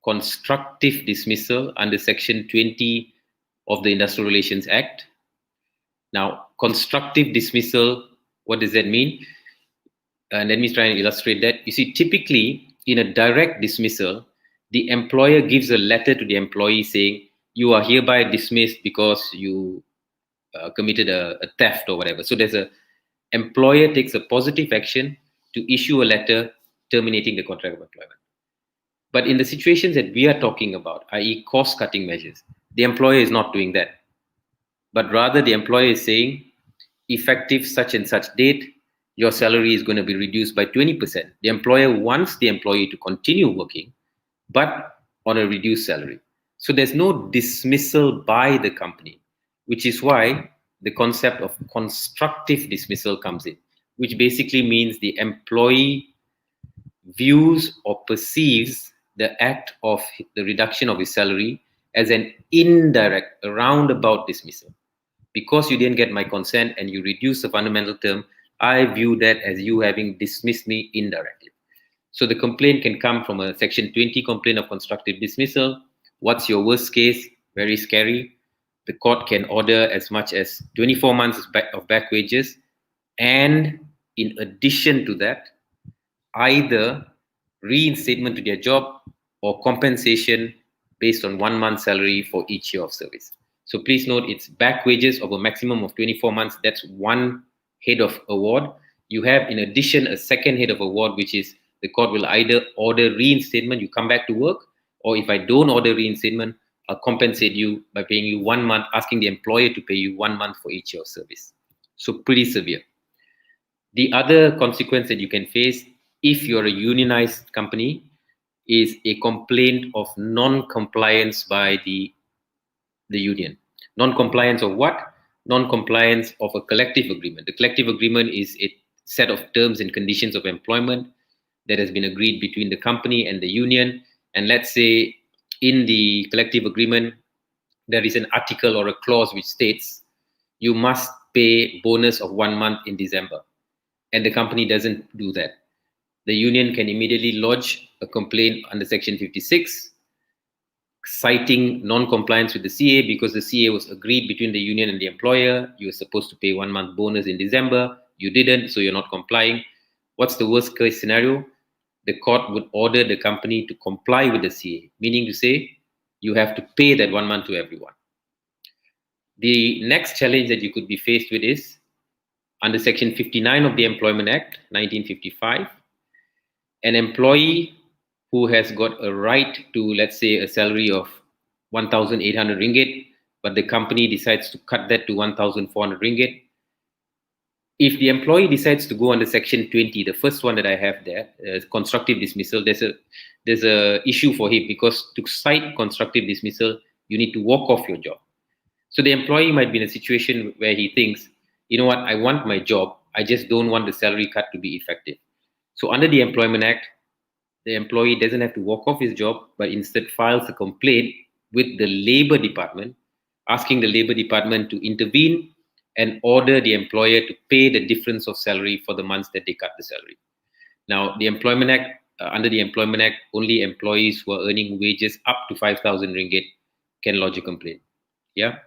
constructive dismissal under Section 20 of the Industrial Relations Act. Now, constructive dismissal, what does that mean? And let me try and illustrate that. You see, typically in a direct dismissal, the employer gives a letter to the employee saying, you are hereby dismissed because you committed a theft or whatever. So there's employer takes a positive action to issue a letter terminating the contract of employment. But in the situations that we are talking about, i.e. cost-cutting measures, the employer is not doing that. But rather the employer is saying, effective such and such date, your salary is going to be reduced by 20%. The employer wants the employee to continue working, but on a reduced salary. So there's no dismissal by the company, which is why the concept of constructive dismissal comes in, which basically means the employee views or perceives the act of the reduction of his salary as an indirect, roundabout dismissal. Because you didn't get my consent and you reduce the fundamental term, I view that as you having dismissed me indirectly. So the complaint can come from a Section 20 complaint of constructive dismissal. What's your worst case? Very scary. The court can order as much as 24 months of back wages. And in addition to that, either reinstatement to their job or compensation based on 1 month's salary for each year of service. So please note, it's back wages of a maximum of 24 months. That's one head of award. You have, in addition, a second head of award, which is the court will either order reinstatement, you come back to work, or if I don't order reinstatement, I'll compensate you by paying you 1 month, asking the employer to pay you 1 month for each year of service. So pretty severe. The other consequence that you can face if you're a unionized company is a complaint of non-compliance by the union. Non-compliance of what? Non-compliance of a collective agreement. The collective agreement is a set of terms and conditions of employment that has been agreed between the company and the union. And let's say in the collective agreement, there is an article or a clause which states you must pay bonus of 1 month in December, and the company doesn't do that, the union can immediately lodge a complaint under Section 56, citing non-compliance with the CA, because the CA was agreed between the union and the employer. You were supposed to pay 1 month bonus in December. You didn't, so you're not complying. What's the worst case scenario? The court would order the company to comply with the CA, meaning to say you have to pay that 1 month to everyone. The next challenge that you could be faced with is under Section 59 of the Employment Act, 1955, an employee who has got a right to, let's say, a salary of 1,800 ringgit, but the company decides to cut that to 1,400 ringgit. If the employee decides to go under Section 20, the first one that I have there, constructive dismissal, there's a issue for him, because to cite constructive dismissal, you need to walk off your job. So the employee might be in a situation where he thinks, you know what, I want my job, I just don't want the salary cut to be effective. So under the Employment Act, the employee doesn't have to walk off his job, but instead files a complaint with the Labor Department, asking the Labor Department to intervene and order the employer to pay the difference of salary for the months that they cut the salary. Now, the Employment Act, under the Employment Act, only employees who are earning wages up to 5,000 ringgit can lodge a complaint. Yeah.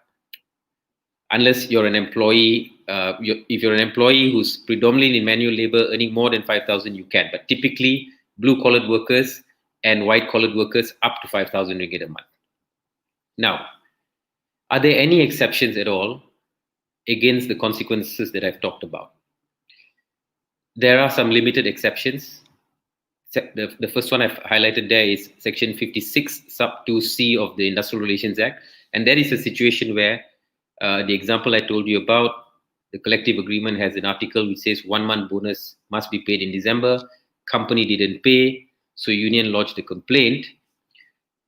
Unless you're an employee, if you're an employee who's predominantly in manual labor earning more than 5,000, you can. But typically, blue-collared workers and white-collared workers up to 5,000 ringgit a month. Now, are there any exceptions at all against the consequences that I've talked about? There are some limited exceptions. The first one I've highlighted there is Section 56 sub 2C of the Industrial Relations Act. And that is a situation where the example I told you about, the collective agreement has an article which says 1 month bonus must be paid in December. Company didn't pay, so union lodged a complaint,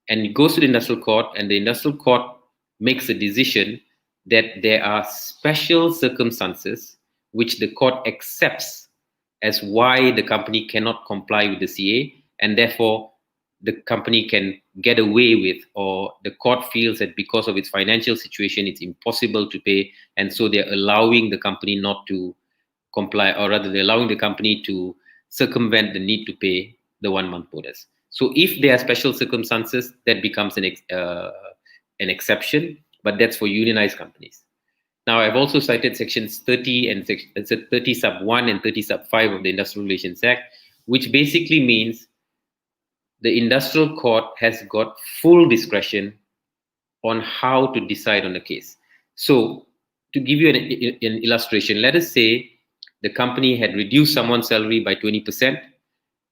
and it goes to the industrial court, and the industrial court makes a decision that there are special circumstances which the court accepts as why the company cannot comply with the CA, and therefore the company can get away with, or the court feels that because of its financial situation, it's impossible to pay, and so they're allowing the company not to comply, or rather they're allowing the company to circumvent the need to pay the 1 month bonus. So if there are special circumstances, that becomes an exception, but that's for unionized companies. Now, I've also cited sections 30 and 30 sub 1 and 30 sub 5 of the Industrial Relations Act, which basically means the industrial court has got full discretion on how to decide on the case. So to give you an illustration, let us say the company had reduced someone's salary by 20%,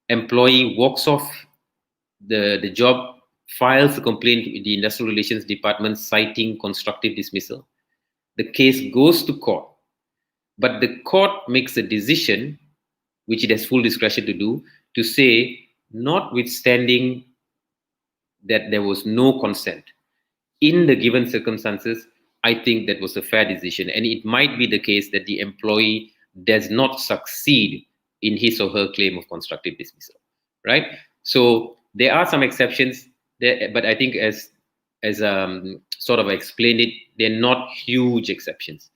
employee walks off the job, files a complaint with the Industrial Relations Department citing constructive dismissal. The case goes to court, but the court makes a decision, which it has full discretion to do, to say, notwithstanding that there was no consent, in the given circumstances, I think that was a fair decision. And it might be the case that the employee does not succeed in his or her claim of constructive dismissal, right? So there are some exceptions there, but I think as sort of explained it, they're not huge exceptions.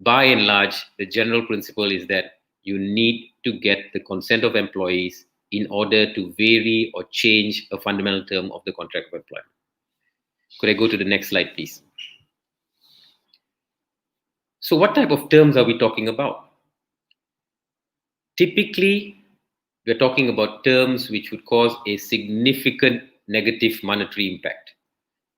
By and large, the general principle is that you need to get the consent of employees in order to vary or change a fundamental term of the contract of employment. Could I go to the next slide, please? So what type of terms are we talking about? Typically, we're talking about terms which would cause a significant negative monetary impact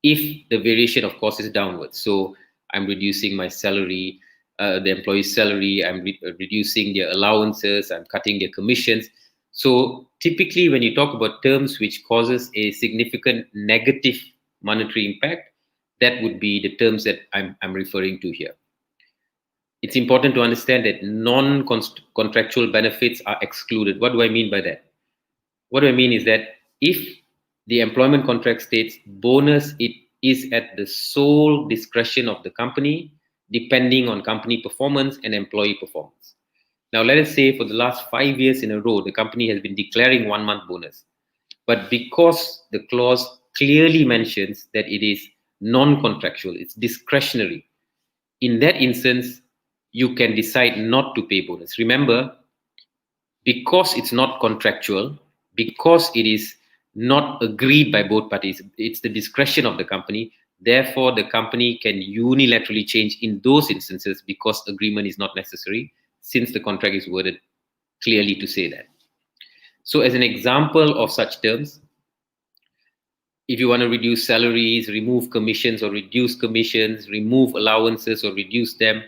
if the variation, of course, is downwards. So I'm reducing my salary, the employee's salary, I'm reducing their allowances, I'm cutting their commissions. So typically, when you talk about terms which causes a significant negative monetary impact, that would be the terms that I'm referring to here. It's important to understand that non-contractual benefits are excluded. What do I mean by that? What do I mean is that if the employment contract states bonus, it is at the sole discretion of the company, depending on company performance and employee performance. Now, let us say for the last 5 years in a row, the company has been declaring 1 month bonus. But because the clause clearly mentions that it is non-contractual, it's discretionary, in that instance, you can decide not to pay bonus. Remember, because it's not contractual, because it is not agreed by both parties, it's the discretion of the company. Therefore, the company can unilaterally change in those instances because agreement is not necessary, since the contract is worded clearly to say that. So, as an example of such terms, if you want to reduce salaries, remove commissions or reduce commissions, remove allowances or reduce them,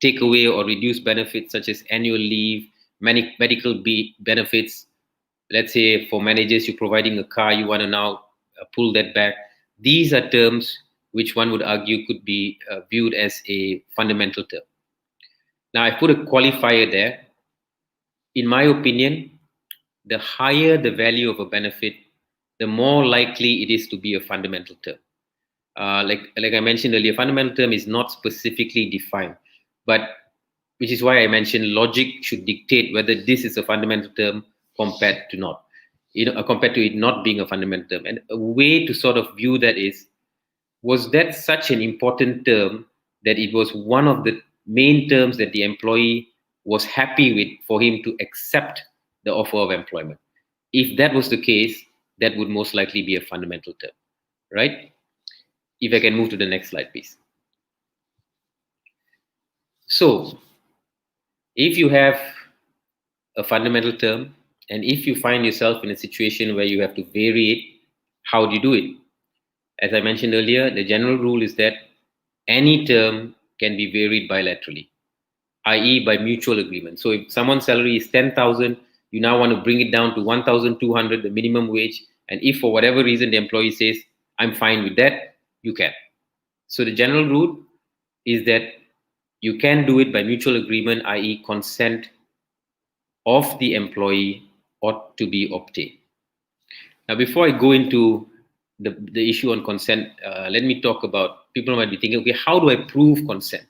take away or reduce benefits such as annual leave, medical benefits. Let's say for managers, you're providing a car, you want to now pull that back. These are terms which one would argue could be viewed as a fundamental term. Now, I put a qualifier there. In my opinion, the higher the value of a benefit, the more likely it is to be a fundamental term. Like I mentioned earlier, fundamental term is not specifically defined, but which is why I mentioned logic should dictate whether this is a fundamental term compared to not, compared to it not being a fundamental term. And a way to sort of view that is, was that such an important term that it was one of the main terms that the employee was happy with for him to accept the offer of employment? If that was the case, that would most likely be a fundamental term, right? If I can move to the next slide, please. So, if you have a fundamental term, and if you find yourself in a situation where you have to vary it, how do you do it? As I mentioned earlier, the general rule is that any term can be varied bilaterally, i.e. by mutual agreement. So if someone's salary is 10,000, you now want to bring it down to 1,200, the minimum wage. And if for whatever reason the employee says, I'm fine with that, you can. So the general rule is that you can do it by mutual agreement, i.e. consent of the employee ought to be obtained. Now, before I go into the issue on consent, let me talk about, people might be thinking, okay, how do I prove consent?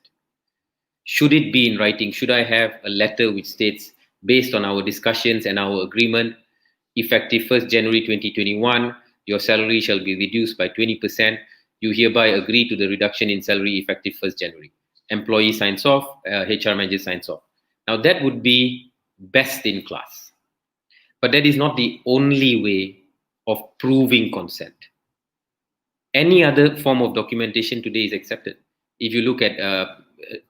Should it be in writing? Should I have a letter which states, based on our discussions and our agreement, effective 1st January 2021, your salary shall be reduced by 20%. You hereby agree to the reduction in salary effective 1st January. Employee signs off, HR manager signs off. Now that would be best in class. But that is not the only way of proving consent. Any other form of documentation today is accepted. If you look at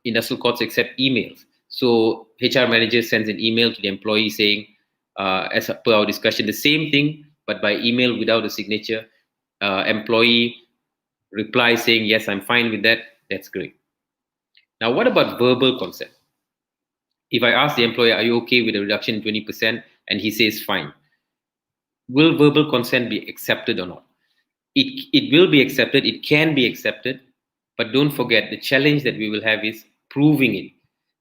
industrial courts accept emails. So HR manager sends an email to the employee saying, as per our discussion, the same thing, but by email without a signature. Employee replies saying, yes, I'm fine with that. That's great. Now, what about verbal consent? If I ask the employer, are you okay with a reduction in 20%? And he says, fine. Will verbal consent be accepted or not? It will be accepted. It can be accepted. But don't forget, the challenge that we will have is proving it.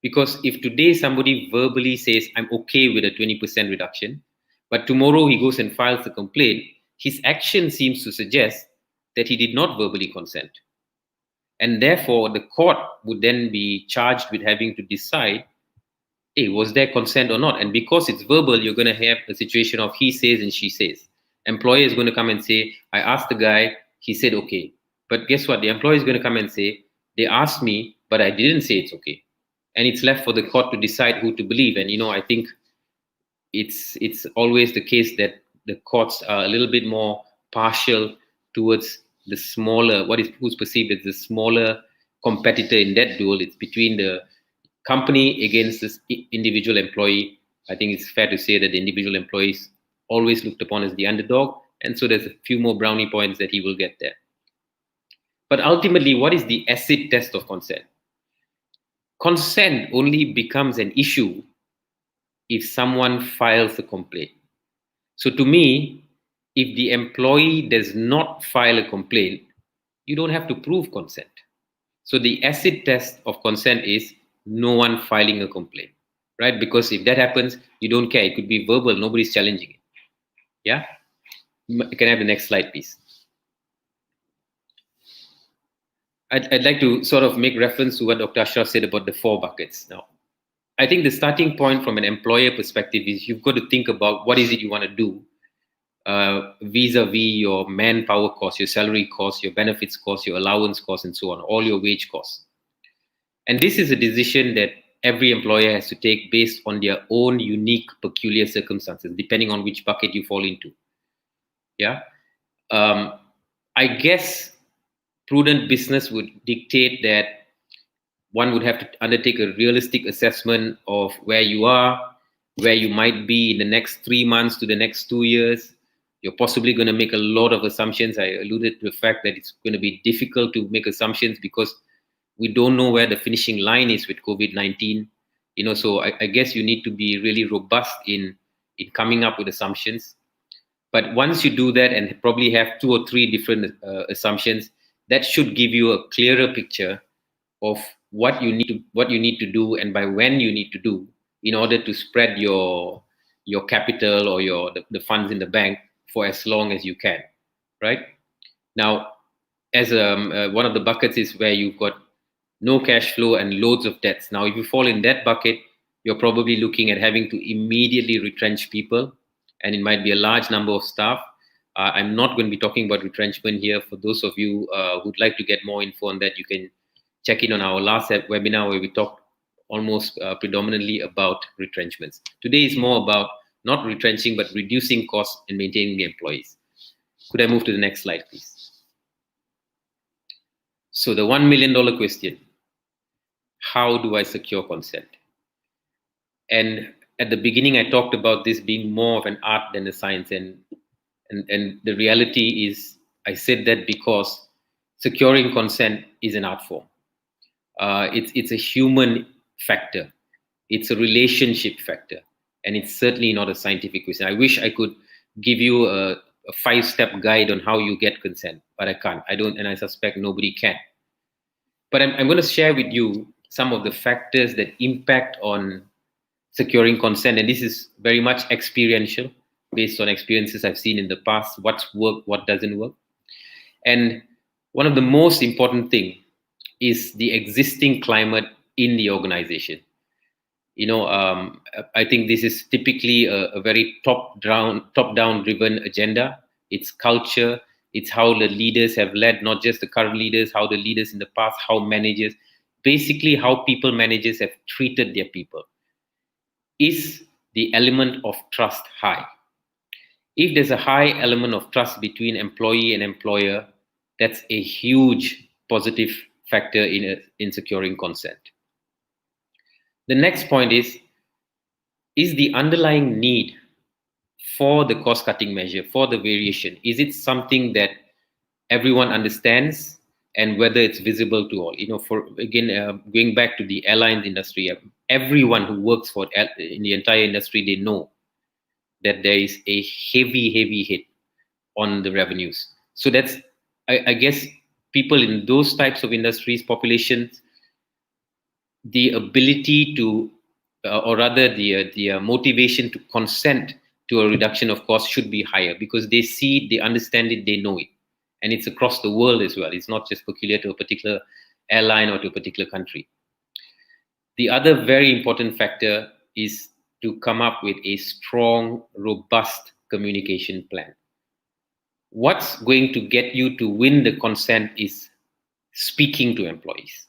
Because if today somebody verbally says, I'm okay with a 20% reduction, but tomorrow he goes and files a complaint, his action seems to suggest that he did not verbally consent. And therefore, the court would then be charged with having to decide, hey, was there consent or not? And because it's verbal, you're going to have a situation of he says and she says. Employer is going to come and say, I asked the guy, he said okay. But guess what? The employer is going to come and say, they asked me, but I didn't say it's okay. And it's left for the court to decide who to believe. And, I think it's always the case that the courts are a little bit more partial towards the smaller, who's perceived as the smaller competitor in that duel. It's between the company against this individual employee. I think it's fair to say that the individual employee is always looked upon as the underdog. And so there's a few more brownie points that he will get there. But ultimately, what is the acid test of consent? Consent only becomes an issue if someone files a complaint. So to me, if the employee does not file a complaint, you don't have to prove consent. So the acid test of consent is no one filing a complaint, right? Because if that happens, you don't care. It could be verbal. Nobody's challenging it. Yeah? Can I have the next slide, please? I'd like to sort of make reference to what Dr. Ashraf said about the 4 buckets. Now, I think the starting point from an employer perspective is you've got to think about what is it you want to do vis-a-vis your manpower costs, your salary costs, your benefits costs, your allowance costs, and so on, all your wage costs. And this is a decision that every employer has to take based on their own unique, peculiar circumstances, depending on which bucket you fall into. Yeah. I guess prudent business would dictate that one would have to undertake a realistic assessment of where you are, where you might be in the next 3 months to the next 2 years. You're possibly going to make a lot of assumptions. I alluded to the fact that it's going to be difficult to make assumptions because we don't know where the finishing line is with COVID-19. So I guess you need to be really robust in coming up with assumptions. But once you do that and probably have 2 or 3 different assumptions, that should give you a clearer picture of what you need to do and by when you need to do in order to spread your capital or the funds in the bank for as long as you can, right? Now, as one of the buckets is where you've got no cash flow and loads of debts. Now, if you fall in that bucket, you're probably looking at having to immediately retrench people, and it might be a large number of staff. I'm not going to be talking about retrenchment here. For those of you who'd like to get more info on that, you can check in on our last webinar where we talked almost predominantly about retrenchments. Today is more about not retrenching, but reducing costs and maintaining the employees. Could I move to the next slide, please? So the $1 million question, how do I secure consent? And at the beginning, I talked about this being more of an art than a science. And the reality is, I said that because securing consent is an art form. It's a human factor. It's a relationship factor. And it's certainly not a scientific question. I wish I could give you a 5-step guide on how you get consent, but I can't. I don't, and I suspect nobody can. But I'm going to share with you some of the factors that impact on securing consent. And this is very much experiential, based on experiences I've seen in the past, what's worked, what doesn't work. And one of the most important things is the existing climate in the organization. I think this is typically a very top-down driven agenda. It's culture. It's how the leaders have led, not just the current leaders, how the leaders in the past, how managers, basically how people managers have treated their people. Is the element of trust high? If there's a high element of trust between employee and employer, that's a huge positive factor in securing consent. The next point is the underlying need for the cost-cutting measure, for the variation, is it something that everyone understands and whether it's visible to all? Going back to the airline industry, everyone who works in the entire industry, they know that there is a heavy hit on the revenues. So that's, I guess, people in those types of industries, populations, the ability to, or rather the motivation to consent to a reduction of cost should be higher because they see it, they understand it, they know it. And it's across the world as well. It's not just peculiar to a particular airline or to a particular country. The other very important factor is to come up with a strong, robust communication plan. What's going to get you to win the consent is speaking to employees.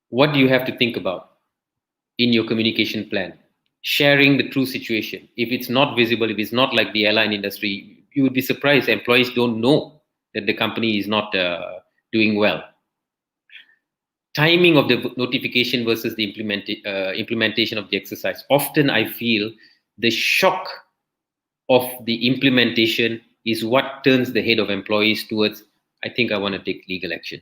What do you have to think about in your communication plan? Sharing the true situation. If it's not visible, if it's not like the airline industry, you would be surprised employees don't know that the company is not doing well. Timing of the notification versus the implementation of the exercise. Often I feel the shock of the implementation is what turns the head of employees towards, I think I want to take legal action.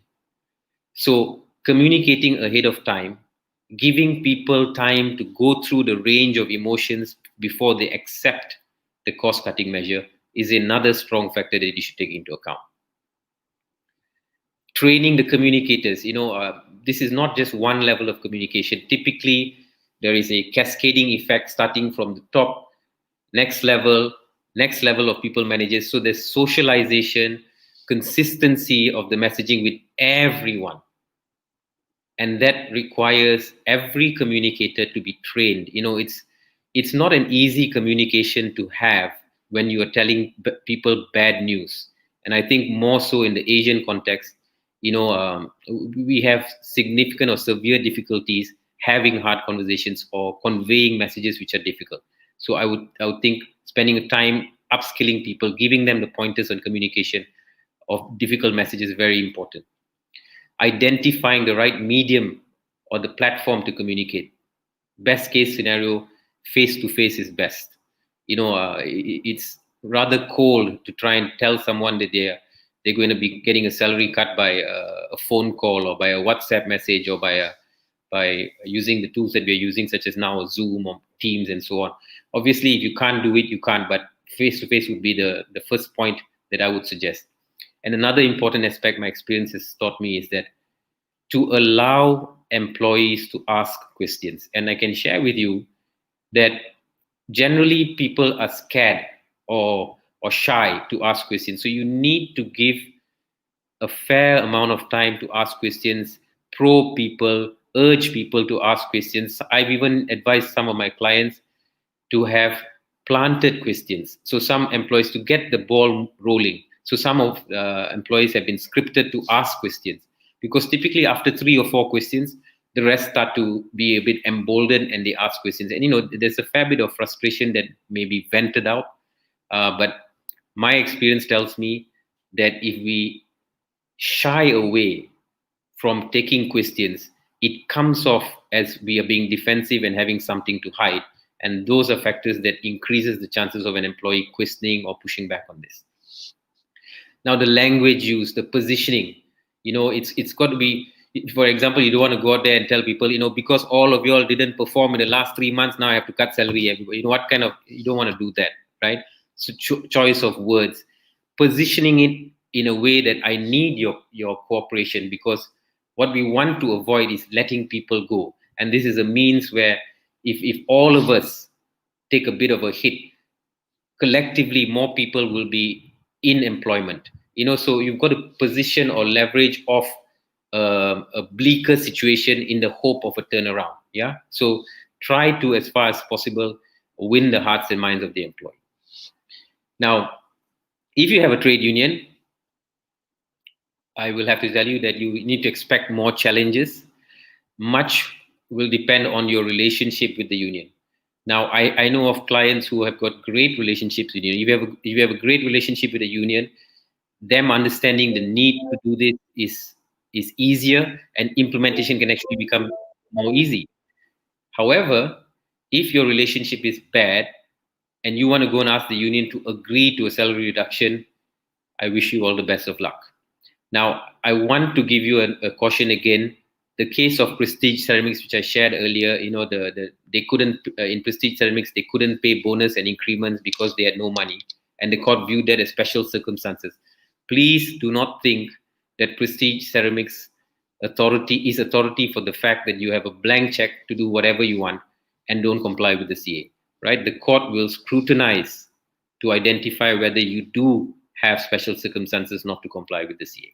So communicating ahead of time, giving people time to go through the range of emotions before they accept the cost-cutting measure is another strong factor that you should take into account. Training the communicators, this is not just one level of communication. Typically, there is a cascading effect starting from the top, next level of people managers. So there's socialization, consistency of the messaging with everyone. And that requires every communicator to be trained. It's not an easy communication to have when you are telling people bad news. And I think more so in the Asian context, we have significant or severe difficulties having hard conversations or conveying messages which are difficult. So I would think spending time upskilling people, giving them the pointers on communication of difficult messages is very important. Identifying the right medium or the platform to communicate. Best case scenario, face to face is best. It's rather cold to try and tell someone that they're going to be getting a salary cut by a phone call or by a WhatsApp message or by using the tools that we're using, such as now Zoom or Teams and so on. Obviously, if you can't do it, you can't, but face to face would be the first point that I would suggest. And another important aspect my experience has taught me is that to allow employees to ask questions. And I can share with you that generally people are scared or shy to ask questions. So you need to give a fair amount of time to ask questions, probe people, urge people to ask questions. I've even advised some of my clients to have planted questions. So some employees to get the ball rolling. So some of employees have been scripted to ask questions, because typically after 3 or 4 questions, the rest start to be a bit emboldened and they ask questions. And there's a fair bit of frustration that may be vented out. But my experience tells me that if we shy away from taking questions, it comes off as we are being defensive and having something to hide. And those are factors that increases the chances of an employee questioning or pushing back on this. Now, the language used, the positioning, it's got to be, for example, you don't want to go out there and tell people, because all of you all didn't perform in the last 3 months, now I have to cut salary. Everybody, you don't want to do that, right? So choice of words, positioning it in a way that I need your cooperation, because what we want to avoid is letting people go. And this is a means where if all of us take a bit of a hit, collectively more people will be in employment. So you've got to position or leverage off a bleaker situation in the hope of a turnaround. Yeah. So try to, as far as possible, win the hearts and minds of the employee. Now, if you have a trade union, I will have to tell you that you need to expect more challenges. Much will depend on your relationship with the union. Now, I know of clients who have got great relationships with the union. If you have a great relationship with the union, them understanding the need to do this is easier, and implementation can actually become more easy. However, if your relationship is bad and you want to go and ask the union to agree to a salary reduction, I wish you all the best of luck. Now, I want to give you a caution again. The case of Prestige Ceramics, which I shared earlier, they couldn't, in Prestige Ceramics, they couldn't pay bonus and increments because they had no money. And the court viewed that as special circumstances. Please do not think that Prestige Ceramics is authority for the fact that you have a blank check to do whatever you want and don't comply with the CA, right? The court will scrutinize to identify whether you do have special circumstances not to comply with the CA.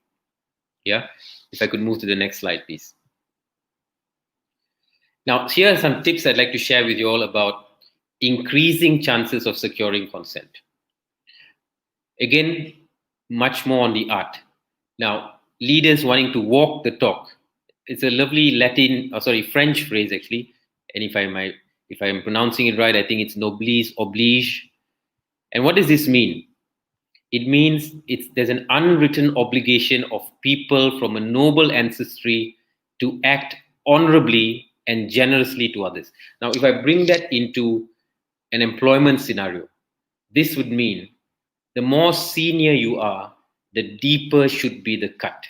Yeah, if I could move to the next slide, please. Now, here are some tips I'd like to share with you all about increasing chances of securing consent. Again, much more on the art. Now, leaders wanting to walk the talk. It's a lovely French phrase actually. And if I'm pronouncing it right, I think it's noblesse oblige. And what does this mean? It means there's an unwritten obligation of people from a noble ancestry to act honorably and generously to others. Now, if I bring that into an employment scenario, this would mean the more senior you are, the deeper should be the cut.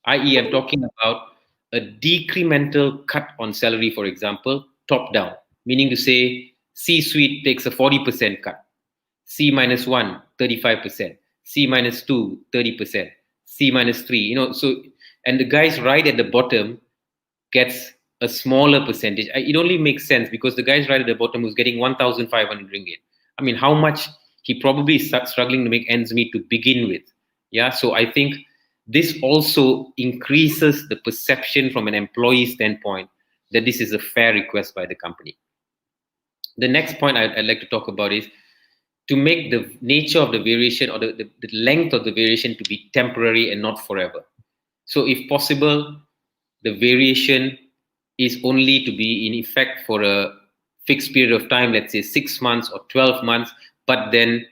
I.e., I'm talking about a decremental cut on salary, for example, top down, meaning to say C-suite takes a 40% cut. C minus 1, 35%. C minus 2, 30%. C minus 3, so, and the guys right at the bottom gets a smaller percentage. It only makes sense because the guys right at the bottom who's getting 1,500 ringgit. I mean, how much he probably starts struggling to make ends meet to begin with. Yeah, so I think this also increases the perception from an employee standpoint that this is a fair request by the company. The next point I'd like to talk about is to make the nature of the variation or the length of the variation to be temporary and not forever. So if possible, the variation is only to be in effect for a fixed period of time, let's say 6 months or 12 months, but then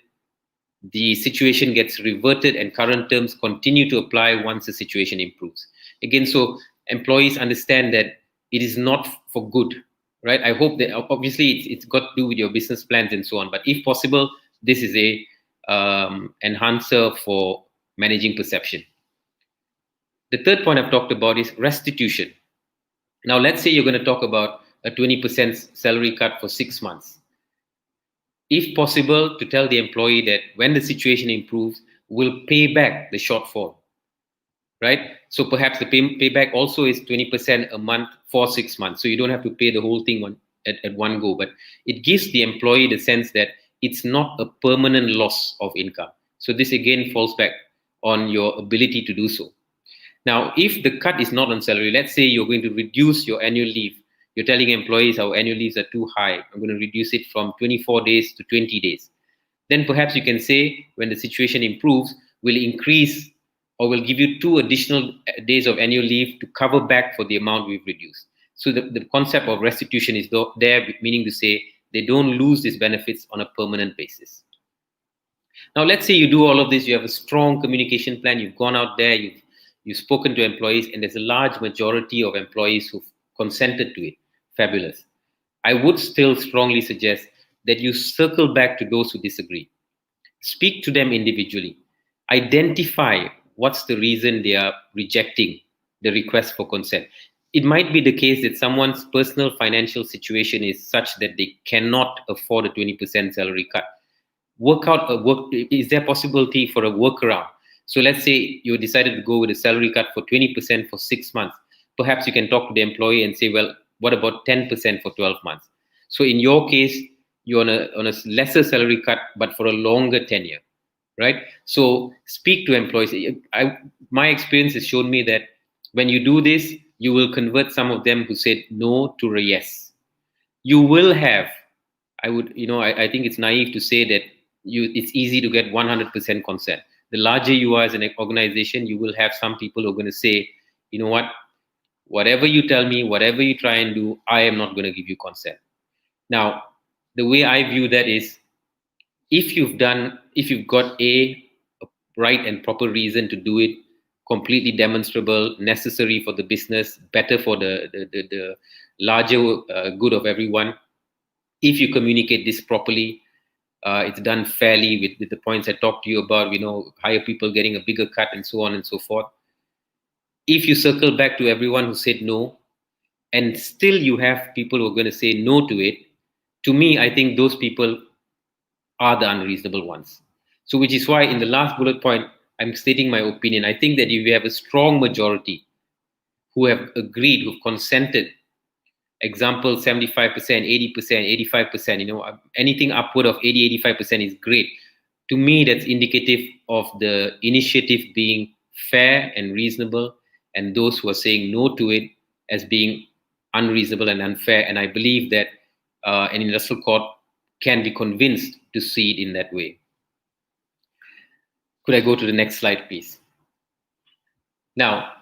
the situation gets reverted and current terms continue to apply once the situation improves. Again, so employees understand that it is not for good, right? I hope that obviously it's got to do with your business plans and so on, but if possible, this is a enhancer for managing perception. The third point I've talked about is restitution. Now, let's say you're going to talk about a 20% salary cut for 6 months. If possible, to tell the employee that when the situation improves, we'll pay back the shortfall, right? So perhaps the payback also is 20% a month for 6 months. So you don't have to pay the whole thing at one go, but it gives the employee the sense that it's not a permanent loss of income. So this again falls back on your ability to do so. Now, if the cut is not on salary, let's say you're going to reduce your annual leave. You're telling employees our annual leaves are too high. I'm going to reduce it from 24 days to 20 days. Then perhaps you can say, when the situation improves, we'll increase or we'll give you 2 additional days of annual leave to cover back for the amount we've reduced. So the concept of restitution is there, meaning to say they don't lose these benefits on a permanent basis. Now, let's say you do all of this, you have a strong communication plan, you've gone out there, you've spoken to employees, and there's a large majority of employees who've consented to it. Fabulous. I would still strongly suggest that you circle back to those who disagree. Speak to them individually. Identify what's the reason they are rejecting the request for consent. It might be the case that someone's personal financial situation is such that they cannot afford a 20% salary cut. Is there possibility for a workaround? So let's say you decided to go with a salary cut for 20% for 6 months. Perhaps you can talk to the employee and say, well, what about 10% for 12 months? So in your case, you're on a lesser salary cut, but for a longer tenure, right? So speak to employees. My experience has shown me that when you do this, you will convert some of them who said no to a yes. You will have, I think it's naive to say that it's easy to get 100% consent. The larger you are as an organization, you will have some people who are going to say, you know what, whatever you tell me, whatever you try and do, I am not going to give you consent. Now, the way I view that is, if you've got a right and proper reason to do it, completely demonstrable, necessary for the business, better for the larger good of everyone, if you communicate this properly, it's done fairly with the points I talked to you about, higher people getting a bigger cut and so on and so forth. If you circle back to everyone who said no, and still you have people who are going to say no to it, to me, I think those people are the unreasonable ones. So which is why in the last bullet point, I'm stating my opinion. I think that if you have a strong majority who have agreed, who've consented, example 75%, 80%, 85%, anything upward of 80, 85% is great. To me, that's indicative of the initiative being fair and reasonable, and those who are saying no to it as being unreasonable and unfair. And I believe that an industrial court can be convinced to see it in that way. Could I go to the next slide, please? Now,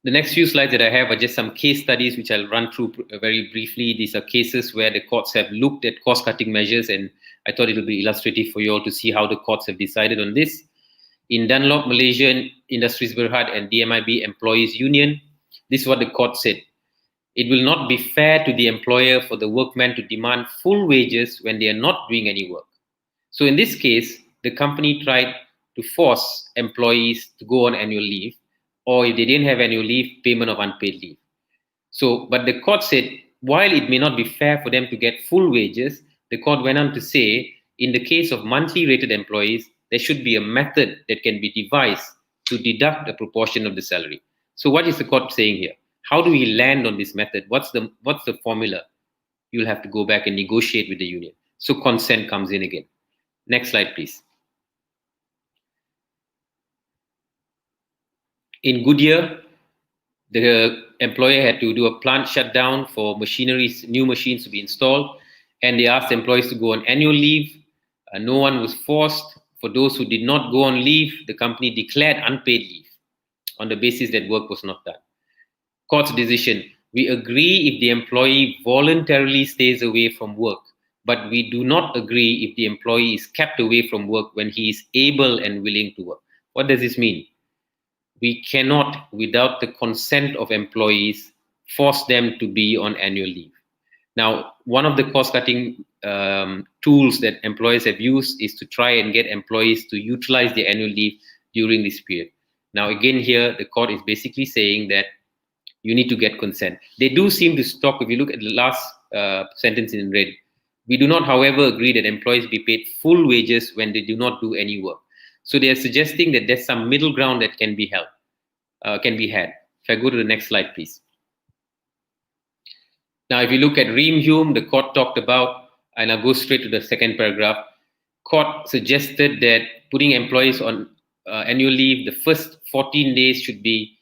the next few slides that I have are just some case studies, which I'll run through very briefly. These are cases where the courts have looked at cost-cutting measures, and I thought it would be illustrative for you all to see how the courts have decided on this. In Dunlop Malaysian Industries Berhad and DMIB Employees Union, this is what the court said. It will not be fair to the employer for the workman to demand full wages when they are not doing any work. So in this case, the company tried to force employees to go on annual leave, or if they didn't have annual leave, payment of unpaid leave. So, but the court said, while it may not be fair for them to get full wages, the court went on to say, in the case of monthly rated employees, there should be a method that can be devised to deduct a proportion of the salary. So what is the court saying here? How do we land on this method? What's the formula? You'll have to go back and negotiate with the union. So consent comes in again. Next slide, please. In Goodyear, the employer had to do a plant shutdown for new machines to be installed, and they asked employees to go on annual leave. No one was forced. For those who did not go on leave, the company declared unpaid leave on the basis that work was not done. Court's decision: We agree if the employee voluntarily stays away from work, but we do not agree if the employee is kept away from work when he is able and willing to work. What does this mean? We cannot, without the consent of employees, force them to be on annual leave. Now, one of the cost-cutting tools that employers have used is to try and get employees to utilize their annual leave during this period. Now, again, here, the court is basically saying that you need to get consent. They do seem to stop, if you look at the last sentence in red, we do not, however, agree that employees be paid full wages when they do not do any work. So they are suggesting that there's some middle ground that can be had. If I go to the next slide, please. Now, if you look at Reem Hume, the court talked about, and I'll go straight to the second paragraph. Court suggested that putting employees on annual leave, the first 14 days should be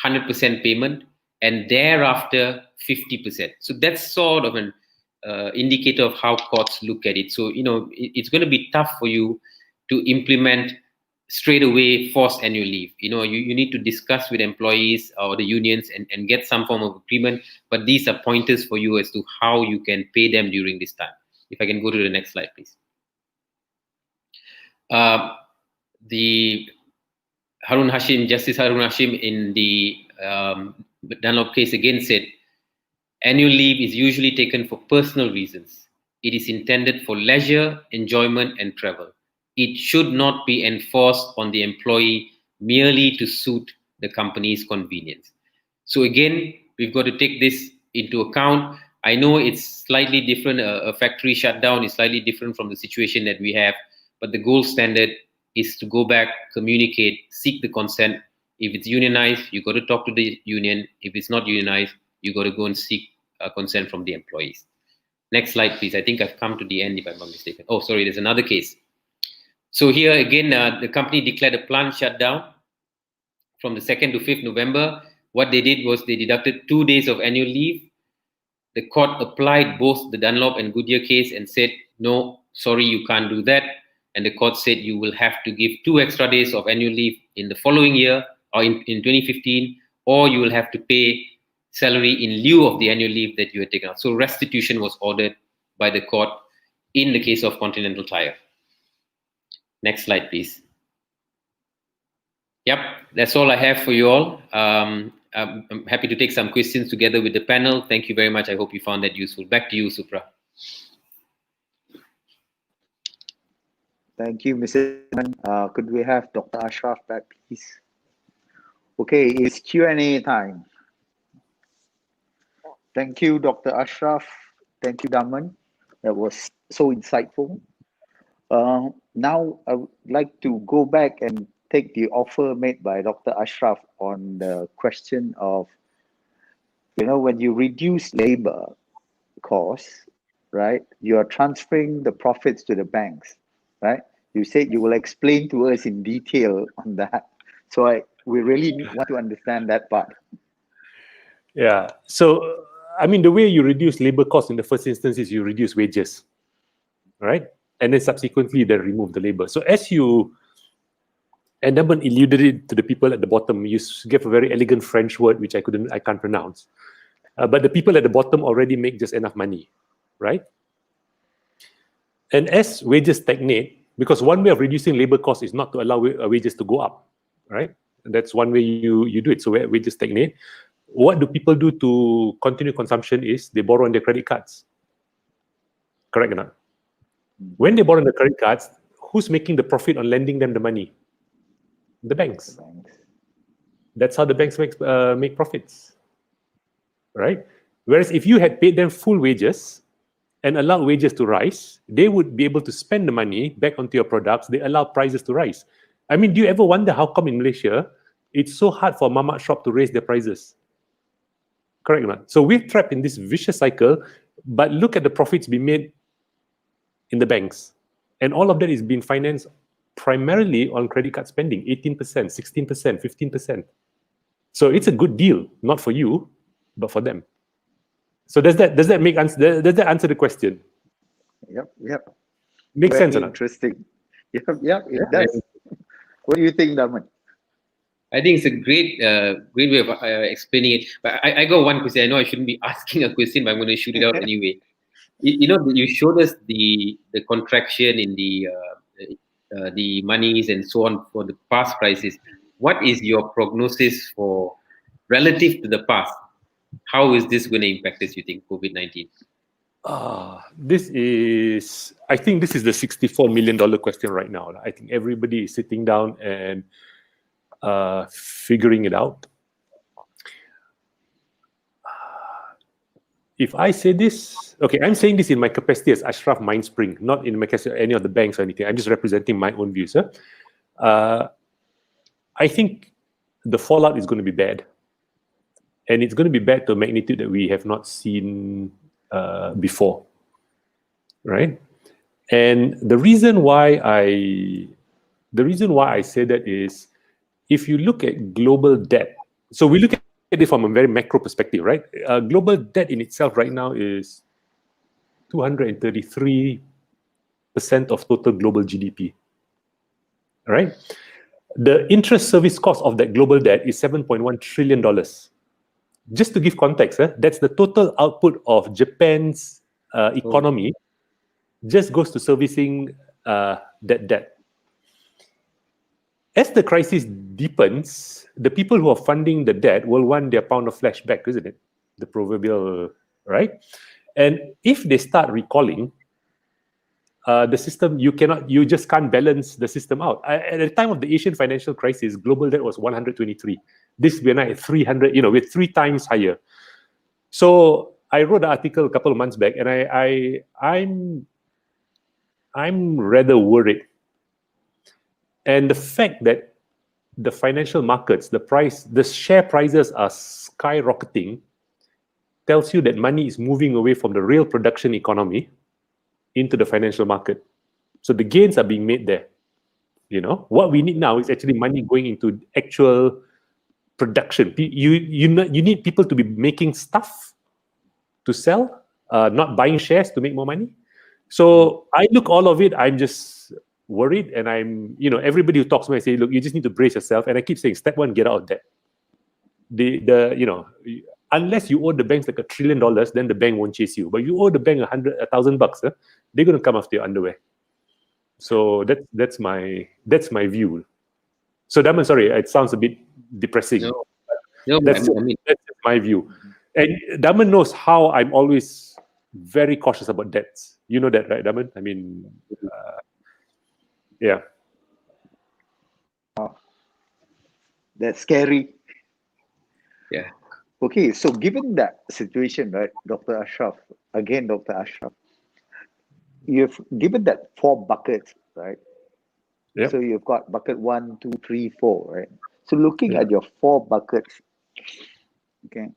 100% payment, and thereafter 50%. So that's sort of an indicator of how courts look at it. So, it's going to be tough for you to implement straight away forced annual leave. You need to discuss with employees or the unions and get some form of agreement, but these are pointers for you as to how you can pay them during this time. If I can go to the next slide, please. The Justice Harun Hashim in the Dunlop case again said, annual leave is usually taken for personal reasons. It is intended for leisure, enjoyment, and travel. It should not be enforced on the employee merely to suit the company's convenience. So again, we've got to take this into account. I know it's slightly different. A factory shutdown is slightly different from the situation that we have, but the gold standard is to go back, communicate, seek the consent. If it's unionized, you got to talk to the union. If it's not unionized, you got to go and seek consent from the employees. Next slide, please. I think I've come to the end, if I'm not mistaken. Oh, sorry, there's another case. So here again, the company declared a plant shutdown from the 2nd to 5th November. What they did was they deducted 2 days of annual leave. The court applied both the Dunlop and Goodyear case and said, no, sorry, you can't do that. And the court said you will have to give 2 extra days of annual leave in the following year, or in 2015, or you will have to pay salary in lieu of the annual leave that you had taken out. So restitution was ordered by the court in the case of Continental Tire. Next slide, please. Yep, that's all I have for you all. I'm happy to take some questions together with the panel. Thank you very much. I hope you found that useful. Back to you, Supra. Thank you, Mr. Could we have Dr. Ashraf back, please? Okay, it's Q&A time. Thank you, Dr. Ashraf. Thank you, Daman. That was so insightful. Now, I would like to go back and take the offer made by Dr. Ashraf on the question of, when you reduce labor costs, right, you are transferring the profits to the banks, right? You said you will explain to us in detail on that. So we really want to understand that part. Yeah. So, the way you reduce labor costs in the first instance is you reduce wages, right? And then subsequently, they remove the labor. So as you, and then alluded it to the people at the bottom, you gave a very elegant French word, which I can't pronounce. But the people at the bottom already make just enough money, right? And as wages stagnate, because one way of reducing labor costs is not to allow wages to go up, right? And that's one way you do it. So where wages stagnate, what do people do to continue consumption is they borrow on their credit cards. Correct or not? When they borrow on the credit cards, who's making the profit on lending them the money? The banks. That's how the banks make profits, right? Whereas if you had paid them full wages and allowed wages to rise, they would be able to spend the money back onto your products. They allow prices to rise. Do you ever wonder how come in Malaysia, it's so hard for Mamak shop to raise their prices? Correct or not? So we're trapped in this vicious cycle, but look at the profits being made in the banks. And all of that is being financed primarily on credit card spending, 18%, 16%, 15%. So it's a good deal, not for you, but for them. So does that answer the question? Yep. Makes Very sense or not? interesting. Yep, it does. What do you think, Daman? I think it's a great way of explaining it. But I got one question. I know I shouldn't be asking a question, but I'm going to shoot it out anyway. You showed us the contraction in the monies and so on for the past crisis. What is your prognosis for relative to the past? How is this going to impact us? You think COVID-19? I think this is the $64 million question right now. I think everybody is sitting down and figuring it out. If I say this, okay, I'm saying this in my capacity as Ashraf Mindspring, not in my capacity of any of the banks or anything. I'm just representing my own views. I think the fallout is going to be bad. And it's going to be bad to a magnitude that we have not seen before, right? And the reason why I say that is, if you look at global debt, so we look at it from a very macro perspective, right? Global debt in itself right now is 233% of total global GDP, right? The interest service cost of that global debt is $7.1 trillion. Just to give context, that's the total output of Japan's economy just goes to servicing that debt. As the crisis deepens, the people who are funding the debt will want their pound of flesh back, isn't it? The proverbial, right? And if they start recalling, the system, you just can't balance the system out. At the time of the Asian financial crisis, global debt was 123. This we're now at 300, we're 3 times higher. So I wrote an article a couple of months back, and I'm rather worried. And the fact that the financial markets, the share prices are skyrocketing, tells you that money is moving away from the real production economy into the financial market. So the gains are being made there. What we need now is actually money going into actual production. You need people to be making stuff to sell, not buying shares to make more money. So I look all of it, I'm just worried, and everybody who talks to me, I say, look, you just need to brace yourself. And I keep saying, step one, get out of debt. Unless you owe the banks like $1 trillion, then the bank won't chase you. But you owe the bank $1,000, they're going to come after your underwear. So that's my view. So Daman, sorry, it sounds a bit depressing. No, that's my view. And Daman knows how I'm always very cautious about debts. You know that, right, Daman? I mean, yeah. That's scary. Yeah. Okay, so given that situation, right, Dr. Ashraf, you've given that 4 buckets, right? Yep. So you've got bucket 1, 2, 3, 4, right? So looking at your 4 buckets, okay,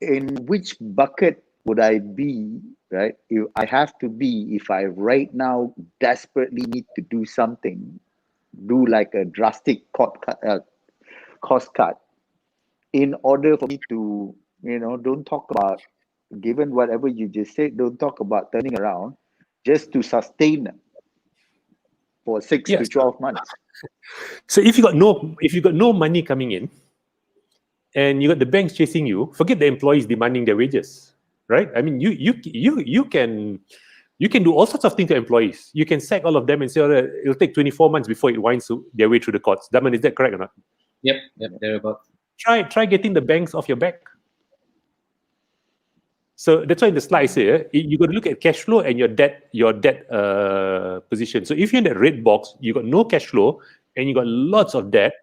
in which bucket would I be, right? I have to be if I right now desperately need to do something, do like a drastic cost cut, in order for me to, don't talk about, given whatever you just said, don't talk about turning around, just to sustain for 6 to 12 months. So if you got no money coming in, and you got the banks chasing you, forget the employees demanding their wages, right? I mean, you can do all sorts of things to employees. You can sack all of them and say, it'll take 24 months before it winds their way through the courts. Daman, is that correct or not? Yep, thereabouts. Try getting the banks off your back. So that's why in the slide I say, you got to look at cash flow and your debt position. So if you're in that red box, you got no cash flow and you got lots of debt,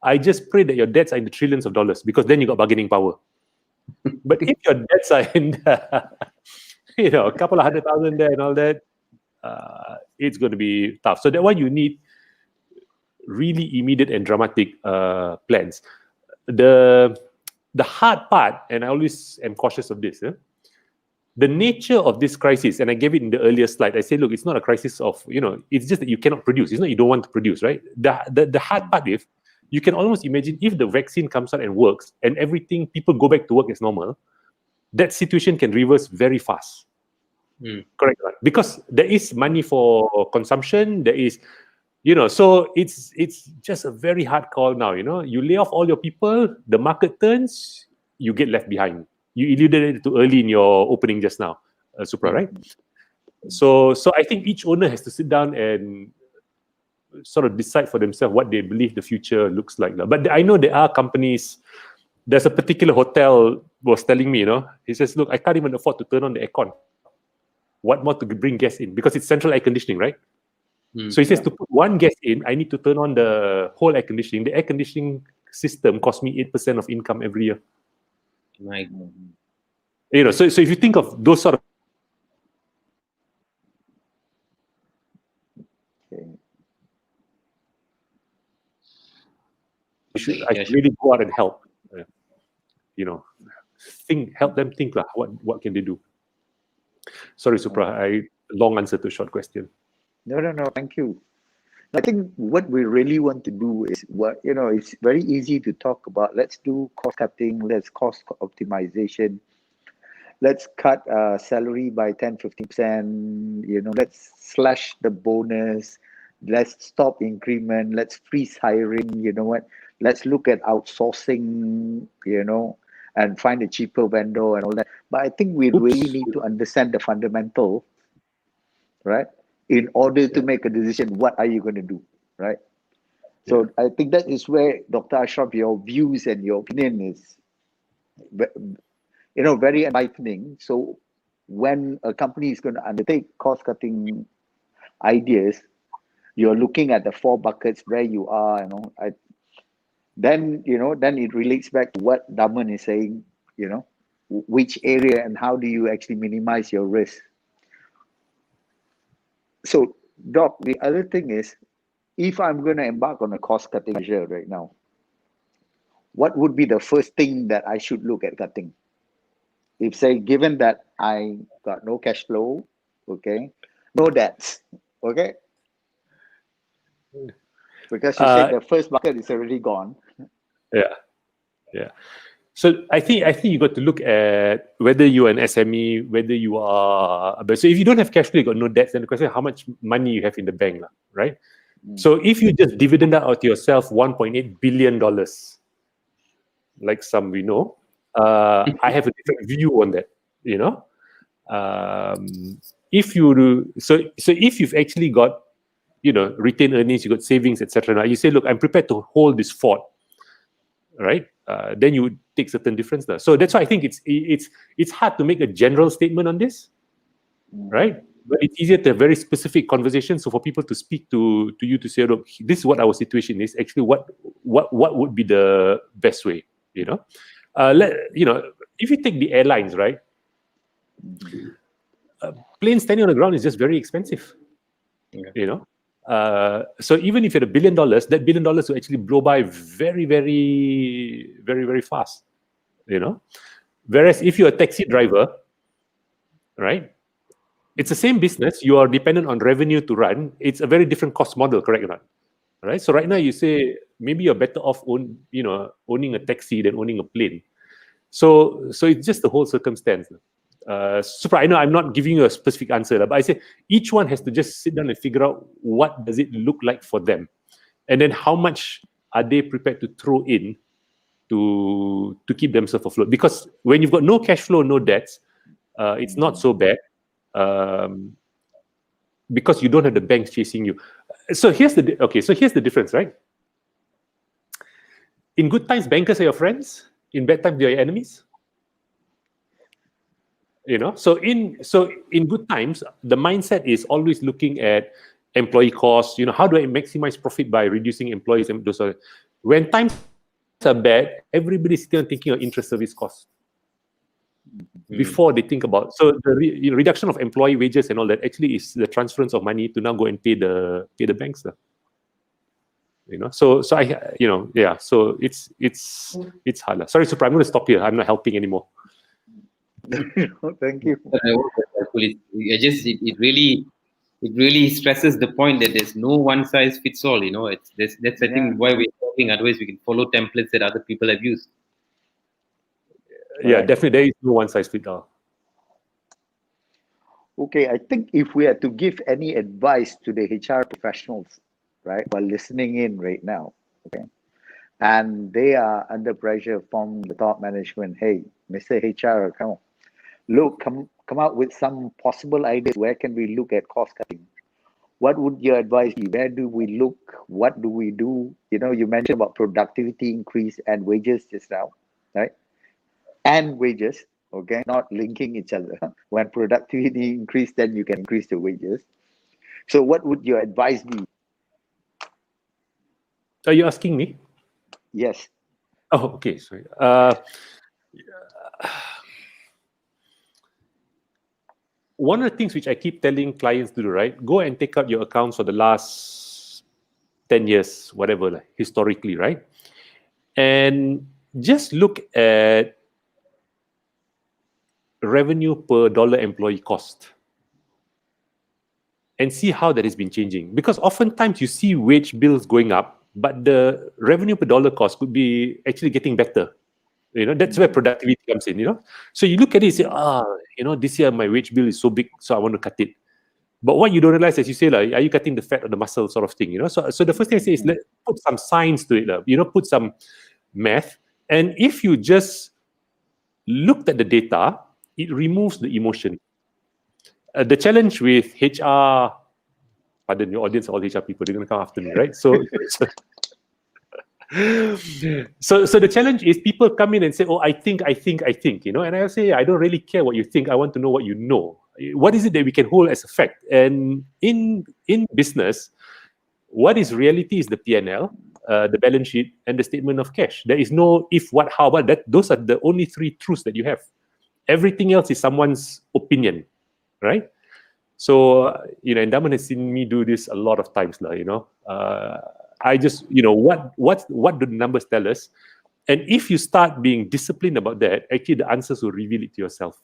I just pray that your debts are in the trillions of dollars, because then you got bargaining power. But if your debts are in a couple of 100,000 there and all that, it's going to be tough. So that's why you need really immediate and dramatic plans. The hard part, and I always am cautious of this, the nature of this crisis, and I gave it in the earlier slide, I say, look, it's not a crisis of, it's just that you cannot produce. It's not you don't want to produce, right? The hard part is, you can almost imagine if the vaccine comes out and works and everything, people go back to work as normal, that situation can reverse very fast. Correct, right? Because there is money for consumption, there is So it's just a very hard call now. You lay off all your people, the market turns, you get left behind. You alluded it too early in your opening just now, Supra, right? So I think each owner has to sit down and sort of decide for themselves what they believe the future looks like. But I know there are companies. There's a particular hotel was telling me, he says, look, I can't even afford to turn on the aircon. What more to bring guests in? Because it's central air conditioning, right? So he says to put one guest in, I need to turn on the whole air conditioning. The air conditioning system costs me 8% of income every year. Right. So if you think of those sort of, I should really go out and help. Help them think what can they do. Sorry, Supra, long answer to a short question. No, thank you. I think what we really want to do is it's very easy to talk about. Let's do cost cutting, let's cost optimization, let's cut salary by 10-15%, let's slash the bonus, let's stop increment, let's freeze hiring, let's look at outsourcing, and find a cheaper vendor and all that. But I think we really need to understand the fundamental, right? In order to make a decision, what are you going to do, right? So I think that is where, Dr. Ashraf, your views and your opinion is, very enlightening. So when a company is going to undertake cost-cutting ideas, you're looking at the 4 buckets where you are, then it relates back to what Daman is saying, which area and how do you actually minimize your risk. So, Doc, the other thing is, if I'm going to embark on a cost-cutting measure right now, what would be the first thing that I should look at cutting? If, say, given that I got no cash flow, okay, no debts, okay? Because you said the first bucket is already gone. Yeah. So I think you got to look at whether you're an SME, whether you are. But so if you don't have cash flow, you got no debts, then the question is how much money you have in the bank, right? So if you just dividend out to yourself $1.8 billion, like some we know, I have a different view on that. If you do, so if you've actually got retained earnings, you got savings, etc. Now you say, look, I'm prepared to hold this fort, right? Then you would take certain difference there. So that's why I think it's hard to make a general statement on this, right? But it's easier to have very specific conversations. So for people to speak to you to say, look, this is what our situation is. Actually, what would be the best way? If you take the airlines, right? Planes standing on the ground is just very expensive. So even if you're $1 billion, that $1 billion will actually blow by very, very, very, very fast. Whereas if you're a taxi driver, right, it's the same business. You are dependent on revenue to run. It's a very different cost model, correct or not? Right. So right now you say maybe you're better off owning a taxi than owning a plane. So it's just the whole circumstance. Supra, I know I'm not giving you a specific answer, but I say each one has to just sit down and figure out what does it look like for them, and then how much are they prepared to throw in to keep themselves afloat. Because when you've got no cash flow, no debts, it's not so bad, because you don't have the banks chasing you. So here's the difference, right? In good times, bankers are your friends. In bad times, they are your enemies. So in good times, the mindset is always looking at employee costs. How do I maximize profit by reducing employees and those? When times are bad, everybody's still thinking of interest service costs before they think about. So the reduction of employee wages and all that actually is the transference of money to now go and pay the banks. So So it's hard. Sorry, Supra, I'm going to stop here. I'm not helping anymore. Thank you. It really stresses the point that there's no one size fits all. That's I think why we're talking. Otherwise, we can follow templates that other people have used. Yeah, definitely, there is no one size fits all. Okay, I think if we had to give any advice to the HR professionals right, who are listening in right now, okay, and they are under pressure from the top management. Hey, Mr. HR, come on, look, come out with some possible ideas. Where can we look at cost cutting? What would your advice be? Where do we look? What do we do? You know, you mentioned about productivity increase and wages just now, right? And wages, okay, not linking each other. When productivity increase, then you can increase the wages. So what would your advice be? Are you asking me? Yes. Oh, okay. Sorry. One of the things which I keep telling clients to do, right? Go and take out your accounts for the last 10 years, whatever, like, historically, right? And just look at revenue per dollar employee cost and see how that has been changing. Because oftentimes you see wage bills going up, but the revenue per dollar cost could be actually getting better. You know, that's where productivity comes in, you know. So you look at it and say, this year my wage bill is so big, so I want to cut it. But what you don't realize, as you say, like, are you cutting the fat or the muscle sort of thing, you know? So the first thing I say is put some science to it, you know, put some math. And if you just looked at the data, it removes the emotion. The challenge with HR, pardon your audience, all HR people, they're going to come after me, right? So the challenge is people come in and say, oh, I think, you know, and I'll say, I don't really care what you think. I want to know what you know. What is it that we can hold as a fact? And in business, what is reality is the P&L, the balance sheet, and the statement of cash. There is no if, what, how, but that those are the only three truths that you have. Everything else is someone's opinion, right? So, and Daman has seen me do this a lot of times, you know. I just, what do the numbers tell us? And if you start being disciplined about that, actually the answers will reveal it to yourself.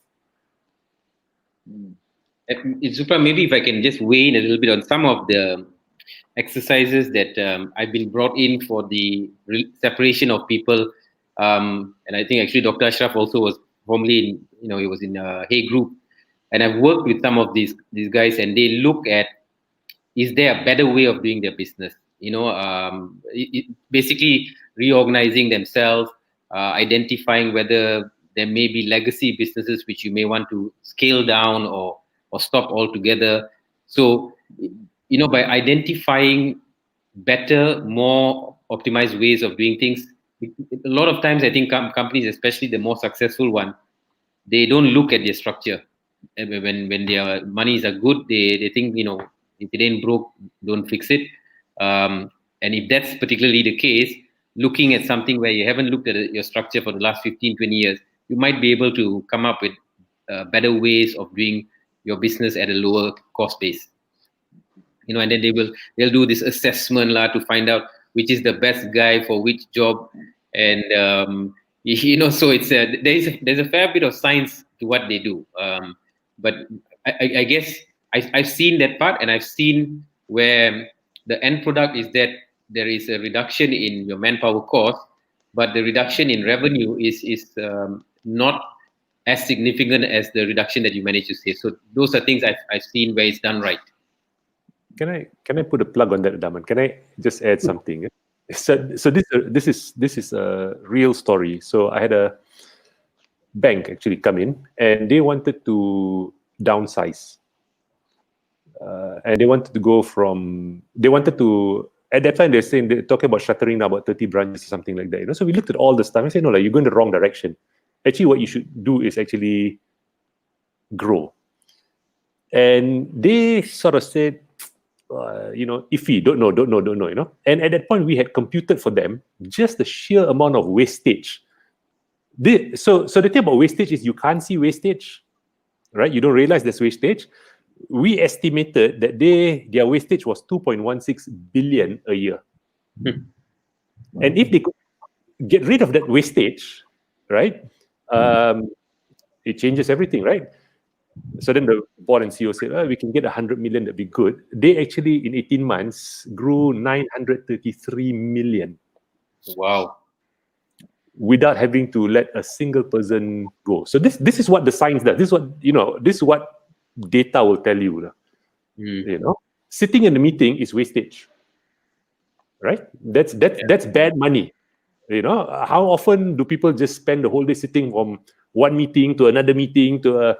Supra, maybe if I can just weigh in a little bit on some of the exercises that I've been brought in for the separation of people. And I think actually Dr. Ashraf also was formerly in, he was in a Hay Group. And I've worked with some of these guys, and they look at, is there a better way of doing their business? Basically reorganizing themselves, identifying whether there may be legacy businesses which you may want to scale down or stop altogether. So, by identifying better, more optimized ways of doing things, a lot of times I think companies, especially the more successful one, they don't look at their structure. When their monies are good, they think, if it ain't broke, don't fix it. And if that's particularly the case, looking at something where you haven't looked at your structure for the last 15, 20 years, you might be able to come up with better ways of doing your business at a lower cost base. And then they'll do this assessment to find out which is the best guy for which job. And, so it's there's a fair bit of science to what they do. But I guess I've seen that part, and I've seen where the end product is that there is a reduction in your manpower cost, but the reduction in revenue is not as significant as the reduction that you manage to save. So those are things I've seen where it's done right. Can I put a plug on that, Daman? Can I just add something? So this is a real story. So I had a bank actually come in, and they wanted to downsize, and they wanted to at that time they're talking about shuttering about 30 branches or something like that. So we looked at all the stuff and said, no, you're going the wrong direction. Actually, what you should do is actually grow. And they sort of said, iffy, don't know. And at that point, we had computed for them just the sheer amount of wastage. So the thing about wastage is you can't see wastage, right? You don't realize there's wastage. We estimated that their wastage was 2.16 billion a year. And if they could get rid of that wastage, right, it changes everything, right? So then the board and CEO said, we can get 100 million, that'd be good. They actually, in 18 months, grew 933 million. Wow. Without having to let a single person go. So this is what the science does. This is what data will tell you. Sitting in the meeting is wastage. right? That's bad money. You know, how often do people just spend the whole day sitting from one meeting to another meeting to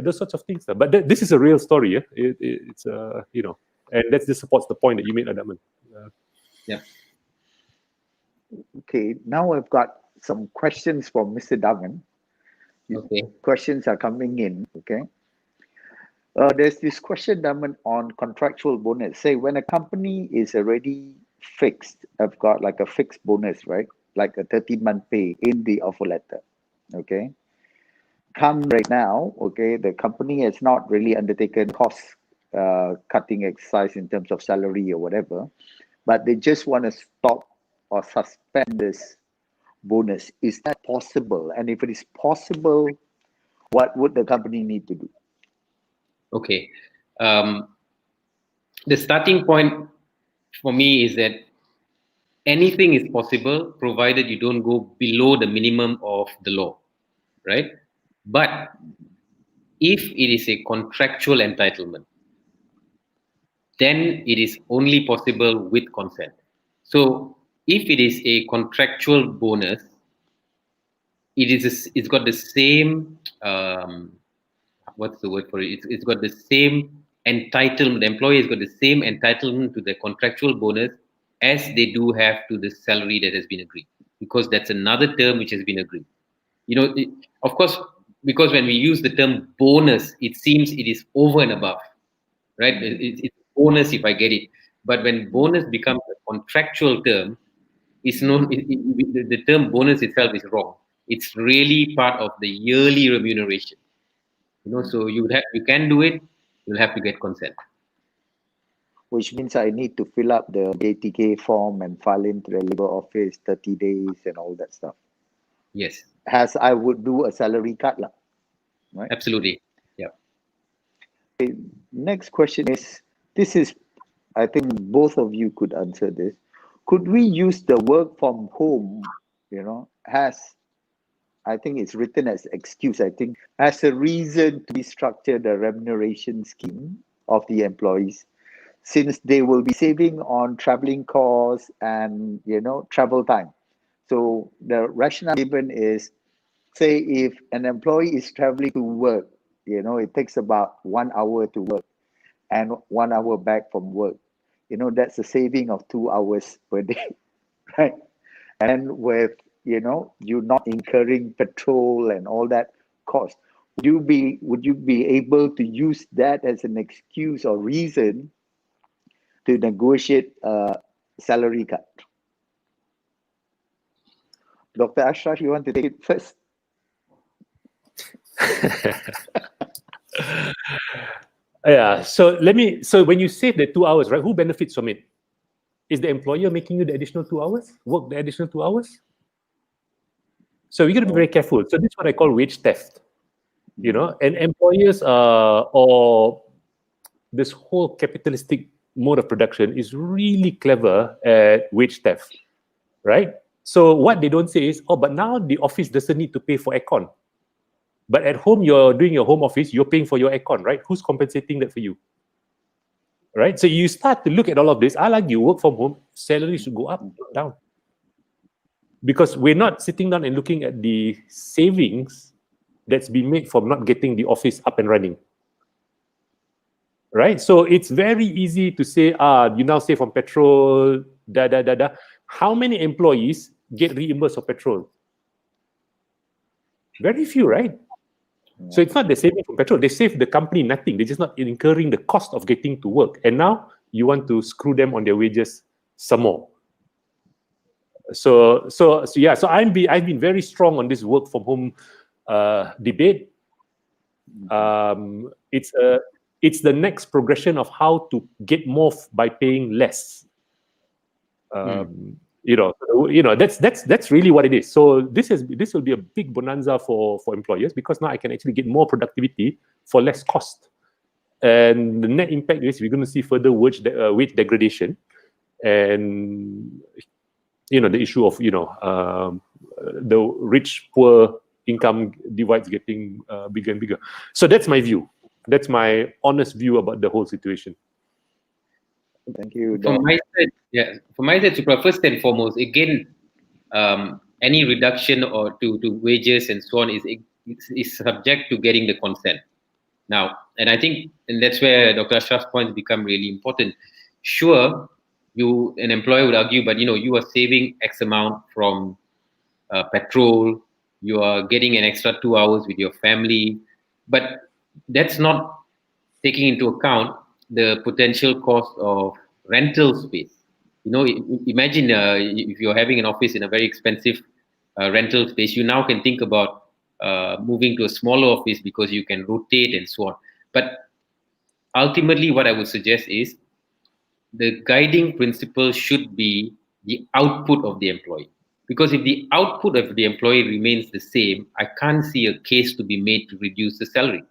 those sorts of things? But this is a real story. Yeah? It's you know, and that just supports the point that you made, Adaman. Yeah. Okay, now I've got some questions from Mr. Daman. Okay. Questions are coming in. Okay. There's this question, Daman, on contractual bonus. Say when a company is already fixed, I've got like a fixed bonus, right? Like a 13-month pay in the offer letter. Okay. Come right now, okay, the company has not really undertaken cost cutting exercise in terms of salary or whatever, but they just want to stop or suspend this bonus. Is that possible? And if it is possible, what would the company need to do? Okay. The starting point for me is that anything is possible provided you don't go below the minimum of the law, right? But if it is a contractual entitlement, then it is only possible with consent. So if it is a contractual bonus, it's got the same what's the word for it? It's got the same entitlement. The employee has got the same entitlement to the contractual bonus as they do have to the salary that has been agreed, because that's another term which has been agreed. You know, of course, because when we use the term bonus, it seems it is over and above, right? It's bonus if I get it. But when bonus becomes a contractual term, it's known. The term bonus itself is wrong. It's really part of the yearly remuneration. You know, so you can do it. You'll have to get consent. Which means I need to fill up the ATK form and file into the labor office 30 days and all that stuff. Yes, As I would do a salary cut, right? absolutely. Yeah. Okay, next question is, this is, I think both of you could answer this. Could we use the work from home, as, I think it's written as excuse, I think, as a reason to restructure the remuneration scheme of the employees, since they will be saving on traveling costs and, travel time. So the rationale given is, say if an employee is traveling to work, it takes about 1 hour to work and 1 hour back from work. That's a saving of 2 hours per day, right? And with, you not incurring petrol and all that cost, would you be able to use that as an excuse or reason to negotiate a salary cut? Dr. Ashraf, you want to take it first? Yeah. So when you save the 2 hours, right? Who benefits from it? Is the employer making you the additional 2 hours? Work the additional 2 hours? So we got to be very careful. So this is what I call wage theft. And employers or this whole capitalistic mode of production is really clever at wage theft, right? So what they don't say is, but now the office doesn't need to pay for aircon. But at home, you're doing your home office, you're paying for your aircon, right? Who's compensating that for you? Right? So you start to look at all of this. I'll argue work from home, salary should go up, not down. Because we're not sitting down and looking at the savings that's been made from not getting the office up and running. Right? So it's very easy to say, you now save on petrol, How many employees get reimbursed for petrol? Very few, right? So it's not the saving from petrol. They save the company nothing. They're just not incurring the cost of getting to work. And now you want to screw them on their wages some more. So I've been very strong on this work from home debate. It's the next progression of how to get more by paying less. That's really what it is. So this will be a big bonanza for employers, because now I can actually get more productivity for less cost. And the net impact is we're going to see further wage degradation, and the issue of the rich poor income divides getting bigger and bigger. So that's my view. That's my honest view about the whole situation. Thank you, From Dom. my side, yeah, from my side, Supra, first and foremost, again, any reduction or to wages and so on is subject to getting the consent. Now, and I think, and that's where Dr. Ashraf's points become really important. Sure, an employer would argue, but you are saving X amount from petrol, you are getting an extra 2 hours with your family, but that's not taking into account the potential cost of rental space. Imagine if you're having an office in a very expensive rental space, you now can think about moving to a smaller office because you can rotate and so on. But ultimately, what I would suggest is the guiding principle should be the output of the employee. Because if the output of the employee remains the same, I can't see a case to be made to reduce the salary.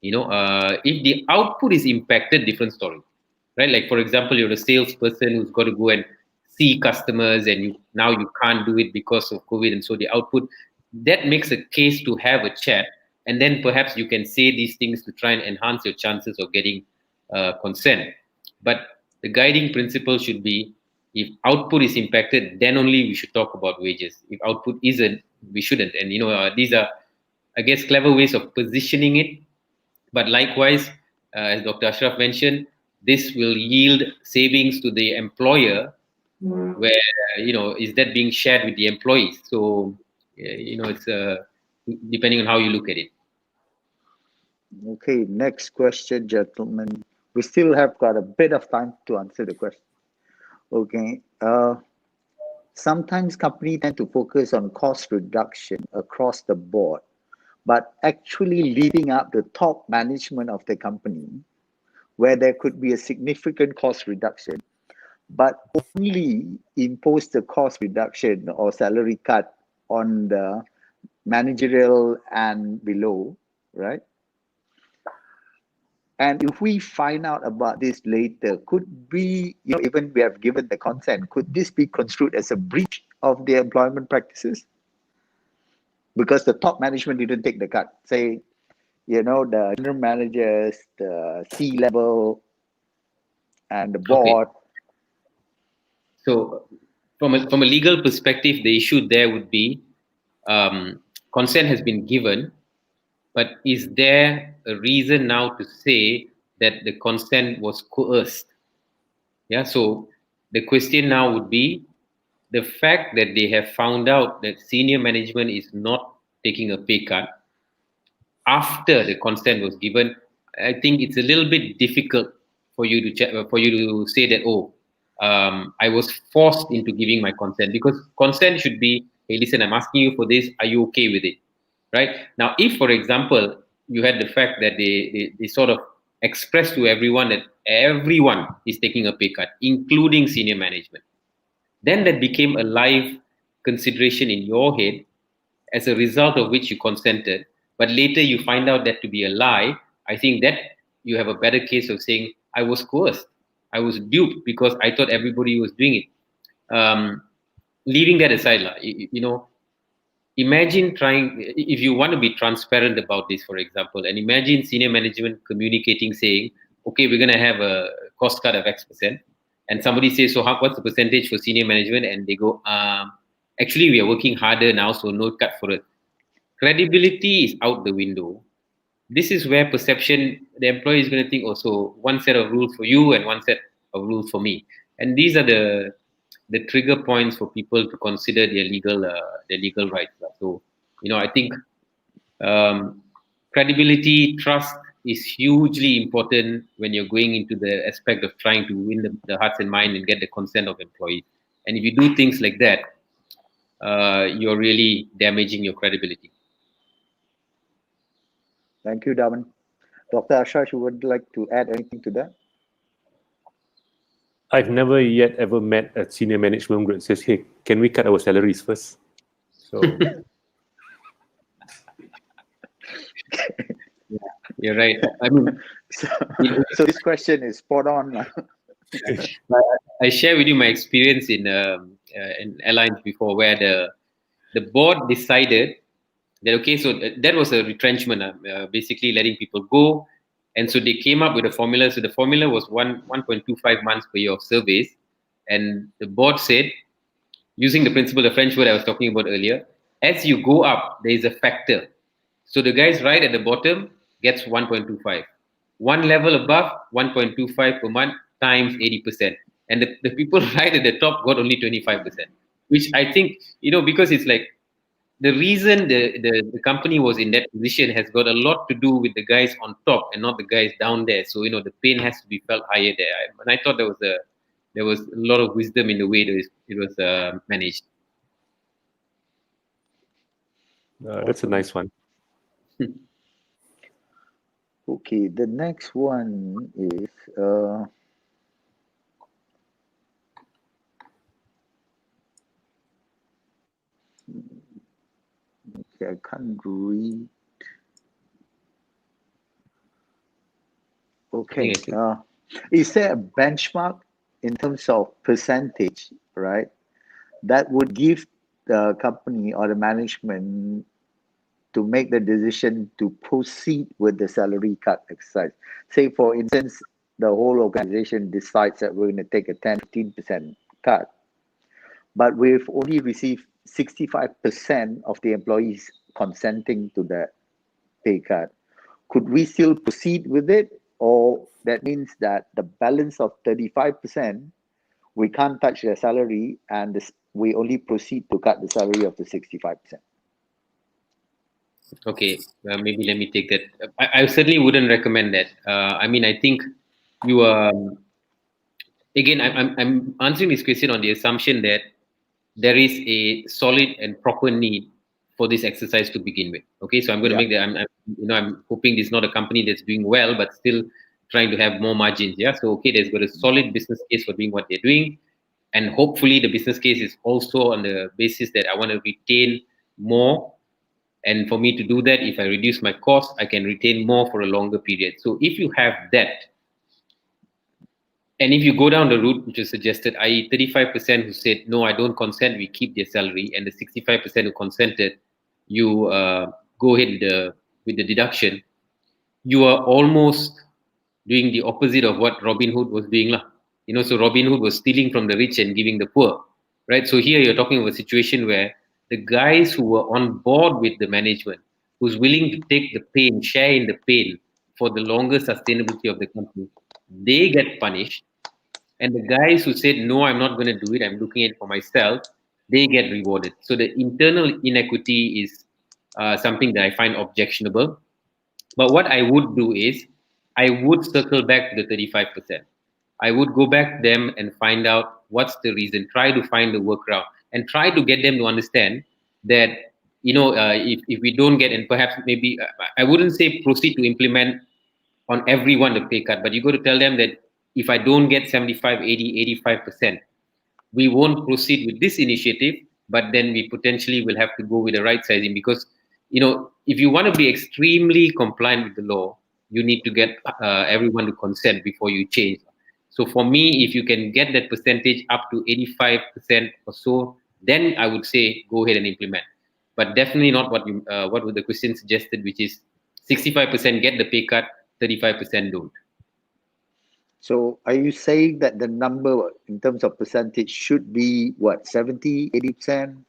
If the output is impacted, different story, right? Like for example, you're a salesperson who's got to go and see customers, and now you can't do it because of COVID, and so the output that makes a case to have a chat, and then perhaps you can say these things to try and enhance your chances of getting consent. But the guiding principle should be: if output is impacted, then only we should talk about wages. If output isn't, we shouldn't. And these are, I guess, clever ways of positioning it, but likewise, as Dr. Ashraf mentioned, this will yield savings to the employer, where is that being shared with the employees? So it's depending on how you look at it. Okay, next question, gentlemen. We still have got a bit of time to answer the question. Okay. Sometimes companies tend to focus on cost reduction across the board, but actually leaving up the top management of the company, where there could be a significant cost reduction, but only impose the cost reduction or salary cut on the managerial and below, right? And if we find out about this later, could we, even we have given the consent, could this be construed as a breach of the employment practices? Because the top management didn't take the cut. Say, the general managers, the C-level, and the Okay. board. So from a legal perspective, the issue there would be consent has been given, but is there a reason now to say that the consent was coerced? Yeah. So the question now would be the fact that they have found out that senior management is not taking a pay cut after the consent was given. I think it's a little bit difficult for you to say that, I was forced into giving my consent, because consent should be, hey, listen, I'm asking you for this, are you okay with it? Right now, if for example you had the fact that they sort of expressed to everyone that everyone is taking a pay cut, including senior management, then that became a live consideration in your head, as a result of which you consented, but later you find out that to be a lie. I think that you have a better case of saying, I was coerced, I was duped because I thought everybody was doing it. Leaving that aside, imagine trying, if you want to be transparent about this, for example, and imagine senior management communicating saying, okay, we're going to have a cost cut of X%, and somebody says, so what's the percentage for senior management? And they go, actually we are working harder now, so no cut for it. Credibility is out the window. This is where perception, the employee is going to think, oh, so one set of rules for you and one set of rules for me. And these are the trigger points for people to consider their legal rights. So, I think credibility, trust is hugely important when you're going into the aspect of trying to win the hearts and mind and get the consent of employees. And if you do things like that, you're really damaging your credibility. Thank you, Daman. Dr. Ashraf, you would like to add anything to that? I've never yet ever met a senior management group that says, hey, can we cut our salaries first? So Yeah, you're right. I mean, so this question is spot on. I share with you my experience in airlines before, where the board decided that, okay, so that was a retrenchment, basically letting people go, And so they came up with a formula. So the formula was 1.25 months per year of service. And the board said, using the principle, the French word I was talking about earlier, as you go up, there is a factor. So the guys right at the bottom gets 1.25. One level above, 1.25 per month times 80%. And the people right at the top got only 25%, which I think, because it's like the reason the company was in that position has got a lot to do with the guys on top and not the guys down there. So, the pain has to be felt higher there. And I thought there was a lot of wisdom in the way that it was managed. That's a nice one. Okay, the next one is okay, I can't read. Okay, is there a benchmark in terms of percentage, right? That would give the company or the management to make the decision to proceed with the salary cut exercise. Say, for instance, the whole organization decides that we're going to take a 10-15% cut, but we've only received 65% of the employees consenting to that pay cut. Could we still proceed with it? Or that means that the balance of 35%, we can't touch their salary and we only proceed to cut the salary of the 65%. Okay, maybe let me take that. I certainly wouldn't recommend that. I mean, I think you are, again, I'm answering this question on the assumption that there is a solid and proper need for this exercise to begin with. Okay, so I'm going to make that. I'm hoping this is not a company that's doing well, but still trying to have more margins. Yeah, so okay, there's got a solid business case for doing what they're doing, and hopefully the business case is also on the basis that I want to retain more. And for me to do that, if I reduce my cost, I can retain more for a longer period. So if you have that, and if you go down the route which is suggested, i.e., 35% who said, no, I don't consent, we keep their salary, and the 65% who consented, you go ahead with the deduction, you are almost doing the opposite of what Robin Hood was doing. So Robin Hood was stealing from the rich and giving the poor, right? So here you're talking of a situation where the guys who were on board with the management, who's willing to take the pain, share in the pain for the longer sustainability of the company, they get punished. And the guys who said, no, I'm not going to do it, I'm looking at it for myself, they get rewarded. So the internal inequity is something that I find objectionable. But what I would do is, I would circle back to the 35%. I would go back to them and find out what's the reason, try to find the workaround, and try to get them to understand that, if we don't get, and perhaps maybe, I wouldn't say proceed to implement on everyone the pay cut, but you got to tell them that if I don't get 75, 80, 85%, we won't proceed with this initiative, but then we potentially will have to go with the right sizing, because, if you want to be extremely compliant with the law, you need to get everyone to consent before you change. So for me, if you can get that percentage up to 85% or so, then I would say go ahead and implement. But definitely not what the question suggested, which is 65% get the pay cut, 35% don't. So are you saying that the number in terms of percentage should be what, 70, 80%?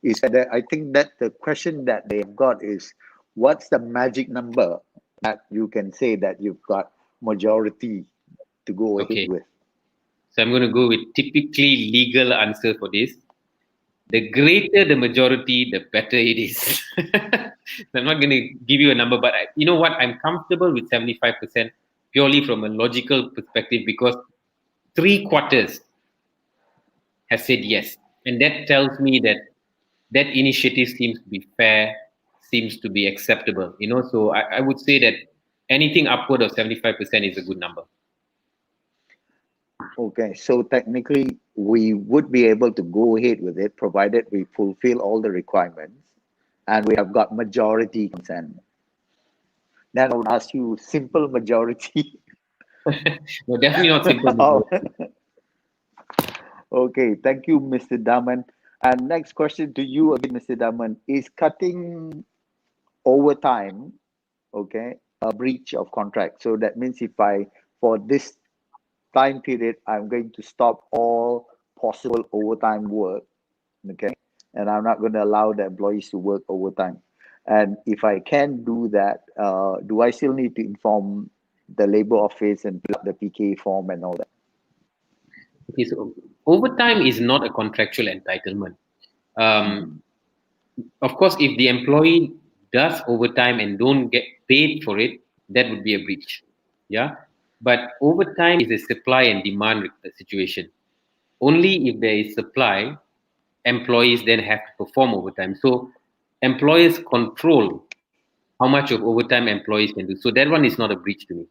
Is that, I think that the question that they've got is, what's the magic number that you can say that you've got majority to go ahead with? So I'm going to go with typically legal answer for this. The greater the majority, the better it is. So I'm not going to give you a number, but you know what? I'm comfortable with 75% purely from a logical perspective, because 3/4 has said yes. And that tells me that that initiative seems to be fair, seems to be acceptable. So I would say that anything upward of 75% is a good number. Okay, so technically we would be able to go ahead with it provided we fulfill all the requirements and we have got majority consent. Then I would ask you, simple majority. No, definitely not simple. Okay, thank you, Mr. Daman. And next question to you again, Mr. Daman. Is cutting overtime, okay, a breach of contract. So that means if I, for this time period, I'm going to stop all possible overtime work, okay? And I'm not going to allow the employees to work overtime. And if I can do that, do I still need to inform the labor office and fill up the PK form and all that? Okay, so overtime is not a contractual entitlement. Um, of course, if the employee does overtime and don't get paid for it, that would be a breach. Yeah, but overtime is a supply and demand situation. Only if there is supply, employees then have to perform overtime. So employers control how much of overtime employees can do. So that one is not a breach to me.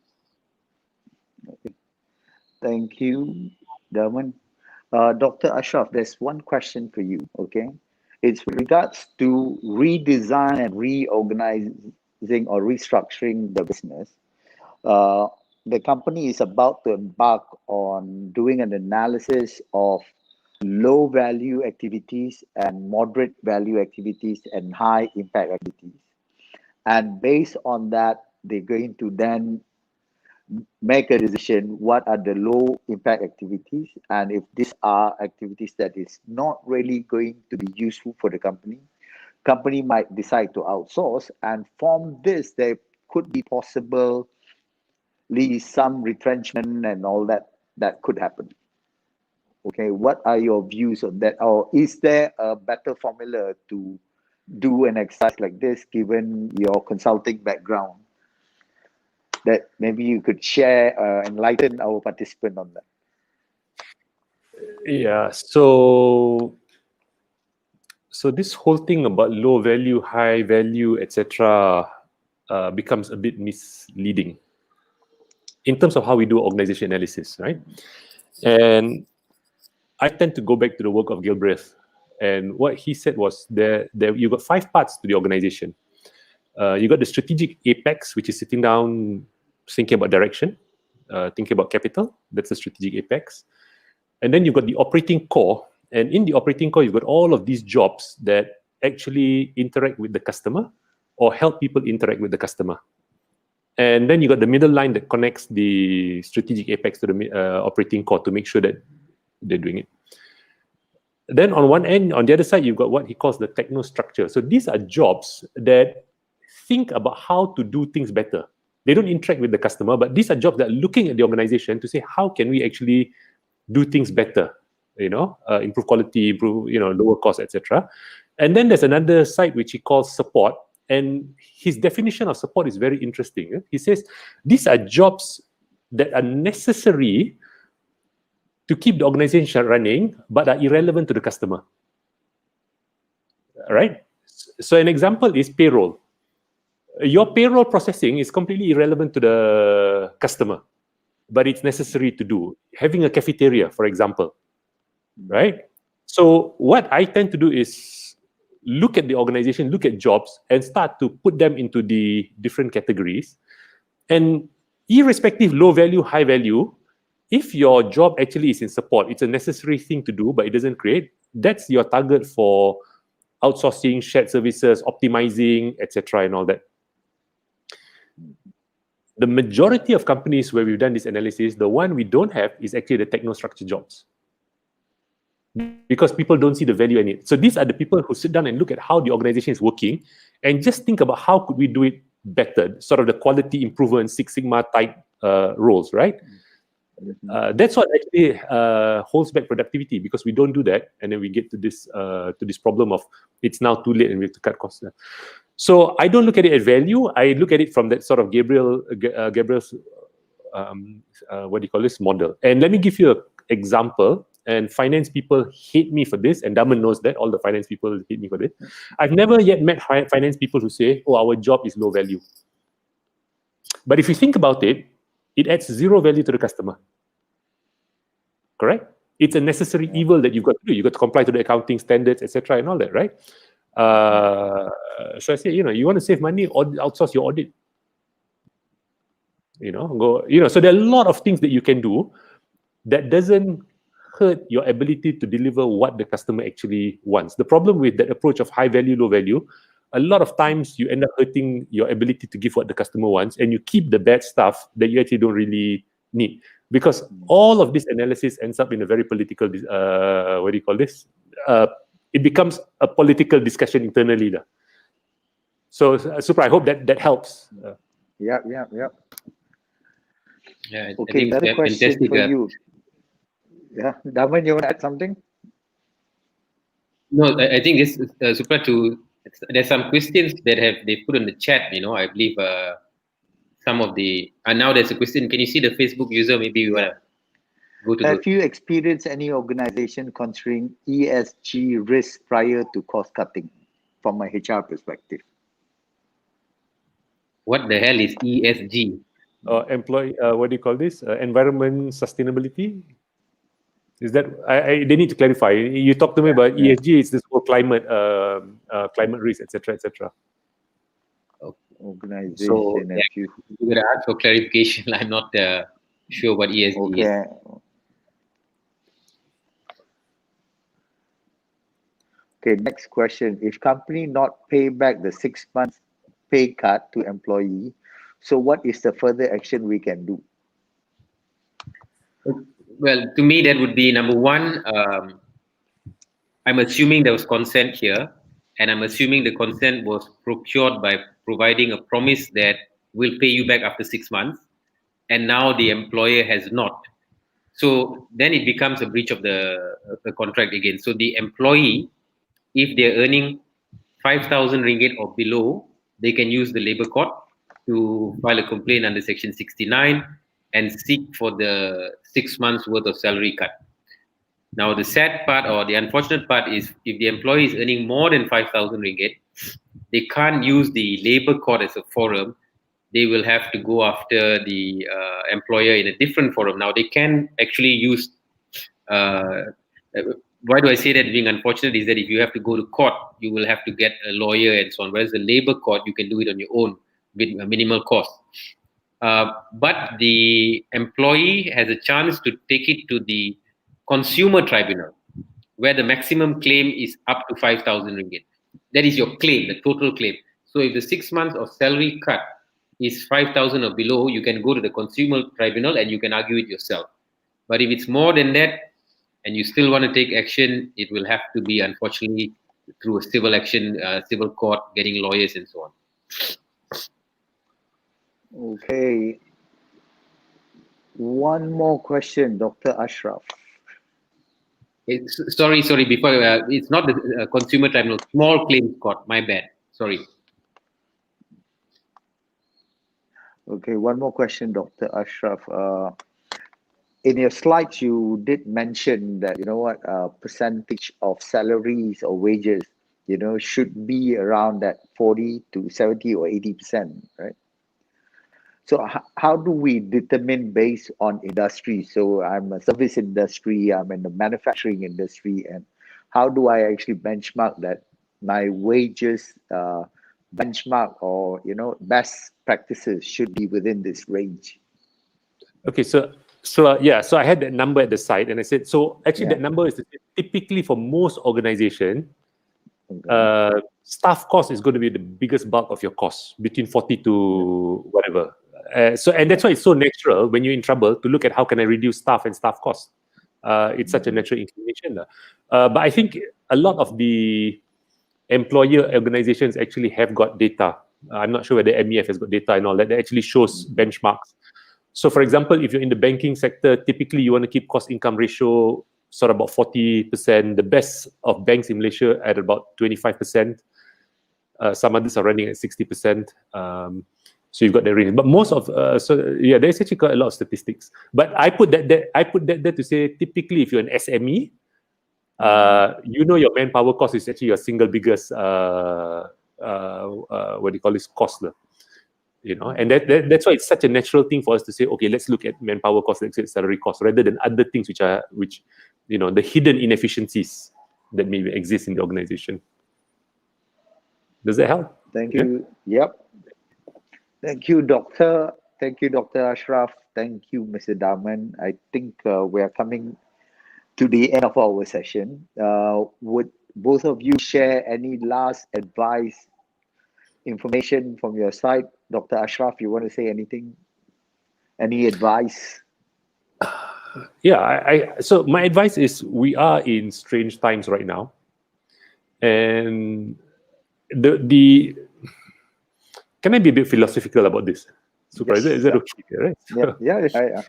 Thank you, Darman. Dr. Ashraf, there's one question for you, okay? It's with regards to redesign and reorganizing or restructuring the business. Uh, the company is about to embark on doing an analysis of low value activities and moderate value activities and high impact activities. And based on that, they're going to then make a decision what are the low impact activities, and if these are activities that is not really going to be useful for the company might decide to outsource, and from this there could be possibly some retrenchment and all that could happen. Okay, what are your views on that, or is there a better formula to do an exercise like this given your consulting background that maybe you could share, enlighten our participant on that? Yeah. So this whole thing about low value, high value, etc., becomes a bit misleading in terms of how we do organization analysis, right? And I tend to go back to the work of Gilbreth, and what he said was there you got 5 parts to the organization. You got the strategic apex, which is sitting down, thinking about direction, thinking about capital. That's the strategic apex. And then you've got the operating core. And in the operating core, you've got all of these jobs that actually interact with the customer or help people interact with the customer. And then you got the middle line that connects the strategic apex to the operating core to make sure that they're doing it. Then on one end, on the other side, you've got what he calls the technostructure. So these are jobs that think about how to do things better. They don't interact with the customer, but these are jobs that are looking at the organization to say, how can we actually do things better? Improve quality, improve, lower cost, etc. And then there's another side which he calls support. And his definition of support is very interesting. He says, these are jobs that are necessary to keep the organization running, but are irrelevant to the customer. Right? So an example is payroll. Your payroll processing is completely irrelevant to the customer, but it's necessary to do. Having a cafeteria, for example, right? So what I tend to do is look at the organization, look at jobs, and start to put them into the different categories. And irrespective, low value, high value, if your job actually is in support, it's a necessary thing to do, but it doesn't create, that's your target for outsourcing, shared services, optimizing, etc., and all that. The majority of companies where we've done this analysis, the one we don't have is actually the technostructure jobs, because people don't see the value in it. So these are the people who sit down and look at how the organization is working and just think about how could we do it better, sort of the quality improvement, Six Sigma type roles, right? That's what actually holds back productivity, because we don't do that, and then we get to this problem of it's now too late and we have to cut costs. So I don't look at it as value. I look at it from that sort of Gabriel's model. And let me give you an example. And finance people hate me for this, and Daman knows that. All the finance people hate me for this. I've never yet met finance people who say, "Oh, our job is low value." But if you think about it, it adds zero value to the customer. Correct? It's a necessary evil that you've got to do. You've got to comply to the accounting standards, etc., and all that, right? So I say, you want to save money, or outsource your audit. So there are a lot of things that you can do that doesn't hurt your ability to deliver what the customer actually wants. The problem with that approach of high value, low value, a lot of times you end up hurting your ability to give what the customer wants, and you keep the bad stuff that you actually don't really need, because all of this analysis ends up in a very political what do you call this, it becomes a political discussion internally lah. So Supra, I hope that helps. Yeah. Yeah, I Okay, think another question fantastic. for you. Yeah, Daman, you want to add something? No, I think this Supra to there's some questions that they put on the chat. I believe some of the and now there's a question. Can you see the Facebook user? Maybe you wanna go to Have you experienced any organization considering ESG risk prior to cost cutting from a HR perspective? what the hell is ESG? Employee, what do you call this? Environment sustainability. Is that they need to clarify? You talk to me about ESG. It's this whole climate risk, etc., etc. Organization. So, if you You're gonna ask for clarification. I'm not sure what ESG is. okay. Okay, next question. If company not pay back the 6 months pay cut to employee, so what is the further action we can do? Well, to me, that would be number one. I'm assuming there was consent here, and I'm assuming the consent was procured by providing a promise that we'll pay you back after 6 months, and now the employer has not. So then it becomes a breach of the contract again. So the employee, if they're earning 5,000 ringgit or below, they can use the labor court to file a complaint under Section 69 and seek for the 6 months worth of salary cut. Now, the sad part or the unfortunate part is if the employee is earning more than 5,000 ringgit, they can't use the labor court as a forum. They will have to go after the employer in a different forum. Now, they can actually use. Why do I say that being unfortunate is that if you have to go to court, you will have to get a lawyer and so on. Whereas the labor court, you can do it on your own with a minimal cost. But the employee has a chance to take it to the consumer tribunal, where the maximum claim is up to 5,000 ringgit. That is your claim, the total claim. So if the 6 months of salary cut is 5,000 or below, you can go to the consumer tribunal and you can argue it yourself. But if it's more than that and you still want to take action, it will have to be, unfortunately, through a civil action, civil court, getting lawyers and so on. Okay. One more question, Dr. Ashraf. Sorry. Before it's not the consumer tribunal, small claims court. My bad. Sorry. Okay, one more question, Dr. Ashraf. In your slides, you did mention that percentage of salaries or wages, should be around that 40 to 70 or 80%, right? So how do we determine based on industry? So I'm a service industry, I'm in the manufacturing industry, and how do I actually benchmark that my wages benchmark or best practices should be within this range? Okay, so I had that number at the side, and I said, so actually that number is typically for most organization, staff cost is going to be the biggest bulk of your costs, between 40 to whatever. And that's why it's so natural when you're in trouble to look at how can I reduce staff and staff costs. It's such a natural inclination. But I think a lot of the employer organizations actually have got data. I'm not sure whether MEF has got data and all that actually shows benchmarks. So for example, if you're in the banking sector, typically you want to keep cost income ratio sort of about 40%. The best of banks in Malaysia at about 25%. Some others are running at 60%. So you've got the range. But most of there's actually quite a lot of statistics. But I put that there to say typically if you're an SME, your manpower cost is actually your single biggest what do you call this, cost. And that's why it's such a natural thing for us to say, okay, let's look at manpower cost, let's look at salary cost, rather than other things which the hidden inefficiencies that may exist in the organization. Does that help? Thank you. Yep. Thank you, Doctor. Thank you, Dr. Ashraf. Thank you, Mr. Daman. I think we are coming to the end of our session. Would both of you share any last advice information from your side. Dr. Ashraf, you want to say anything? Any advice? Yeah, so my advice is we are in strange times right now, and the can I be a bit philosophical about this? Super, Yes, is that okay? Right. yeah, yeah, yeah, yeah.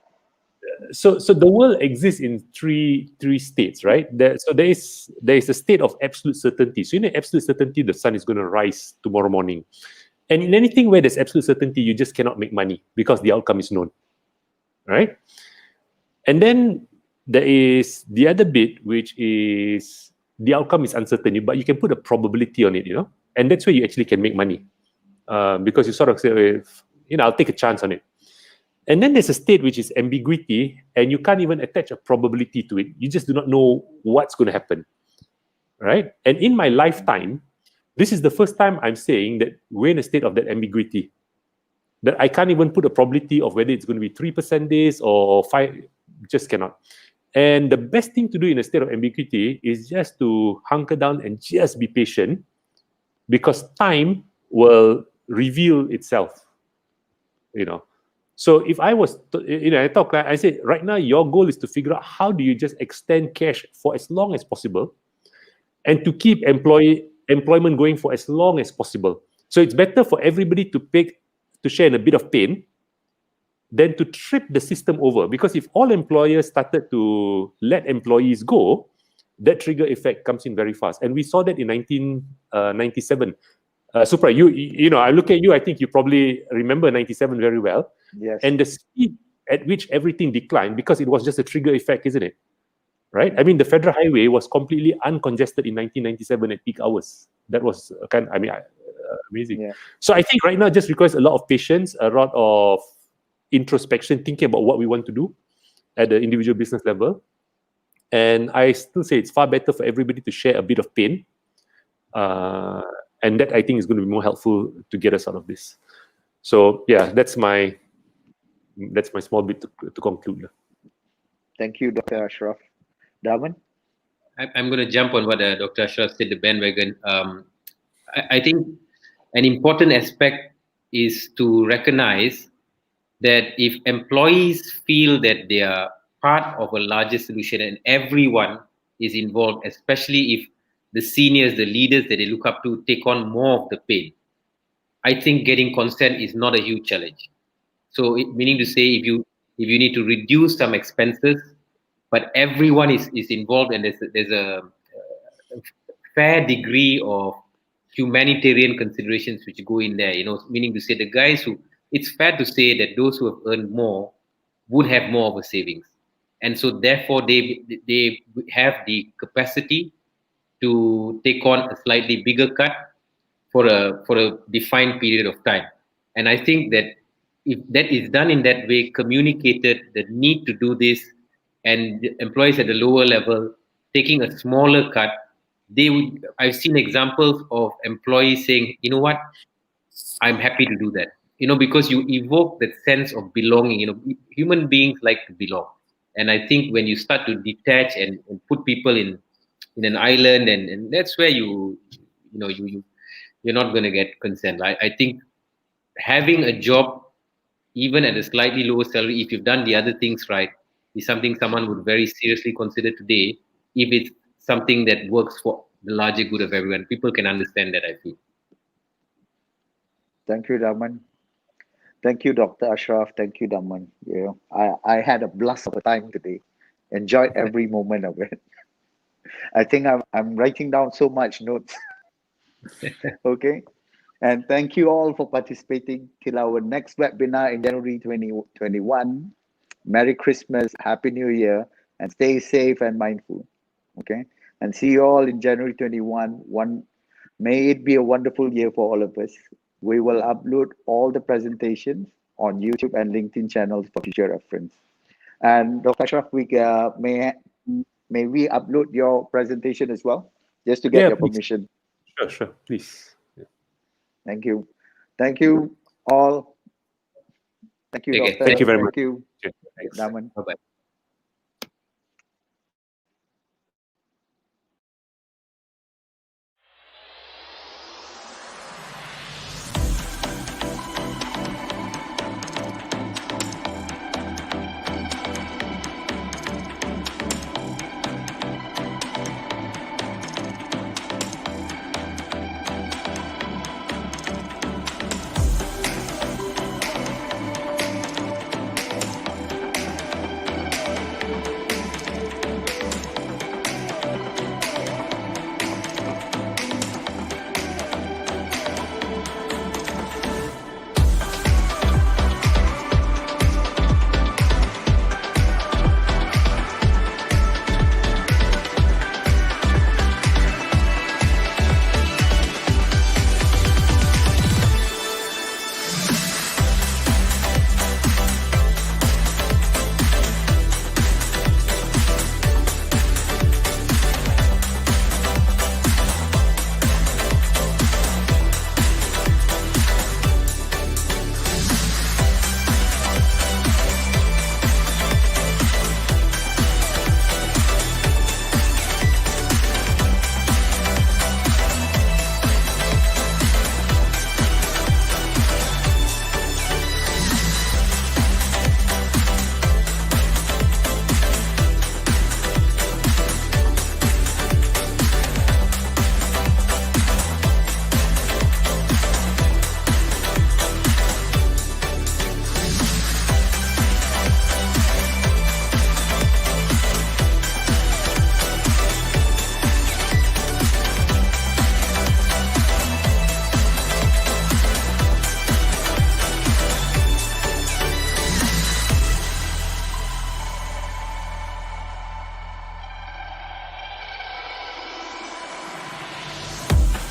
So the world exists in three states, right? There is a state of absolute certainty. So in absolute certainty, the sun is going to rise tomorrow morning. And in anything where there's absolute certainty, you just cannot make money because the outcome is known, right? And then there is the other bit, which is the outcome is uncertain, but you can put a probability on it, and that's where you actually can make money, because you sort of say, I'll take a chance on it. And then there's a state which is ambiguity, and you can't even attach a probability to it. You just do not know what's going to happen, right? And in my lifetime, this is the first time I'm saying that we're in a state of that ambiguity, that I can't even put a probability of whether it's going to be 3% this or 5, just cannot. And the best thing to do in a state of ambiguity is just to hunker down and just be patient, because time will reveal itself, So if I was, I said, right now, your goal is to figure out how do you just extend cash for as long as possible and to keep employment going for as long as possible. So it's better for everybody to share in a bit of pain than to trip the system over. Because if all employers started to let employees go, that trigger effect comes in very fast. And we saw that in 1997. Supra, I look at you, I think you probably remember 97 very well. Yes. And the speed at which everything declined, because it was just a trigger effect, isn't it? Right? I mean, the Federal Highway was completely uncongested in 1997 at peak hours. That was amazing. Yeah. So I think right now just requires a lot of patience, a lot of introspection, thinking about what we want to do at the individual business level. And I still say it's far better for everybody to share a bit of pain. And that, I think, is going to be more helpful to get us out of this. So yeah, that's my small bit to conclude. Thank you, Dr. Ashraf. Daman? I'm going to jump on what Dr. Ashraf said, the bandwagon. I think an important aspect is to recognize that if employees feel that they are part of a larger solution and everyone is involved, especially if the seniors, the leaders that they look up to take on more of the pain, I think getting consent is not a huge challenge. So, meaning to say, if you need to reduce some expenses, but everyone is involved and there's a fair degree of humanitarian considerations which go in there, meaning to say the guys who, it's fair to say that those who have earned more would have more of a savings. And so therefore they have the capacity to take on a slightly bigger cut for a defined period of time. And I think that if that is done in that way, communicated the need to do this, and the employees at the lower level taking a smaller cut, I've seen examples of employees saying, you know what, I'm happy to do that. Because you evoke that sense of belonging. Human beings like to belong. And I think when you start to detach and put people in an island, and that's where you're not going to get consent. I think having a job, even at a slightly lower salary, if you've done the other things right, is something someone would very seriously consider today, if it's something that works for the larger good of everyone. People can understand that, I feel. Thank you, Daman. Thank you, Dr. Ashraf. Thank you, Daman. I had a blast of a time today. Enjoyed every moment of it. I think I'm writing down so much notes. Okay. And thank you all for participating. Till our next webinar in January 2021. Merry Christmas, Happy New Year, and stay safe and mindful. Okay. And see you all in January 21. May it be a wonderful year for all of us. We will upload all the presentations on YouTube and LinkedIn channels for future reference. And Dr. Ashraf, may we upload your presentation as well, just to get your please. permission? Sure, please. Yeah. Thank you. Thank you all. Thank you, Okay. Doctor. Thank you very much. Thank you, Thanks. Daman. Bye-bye.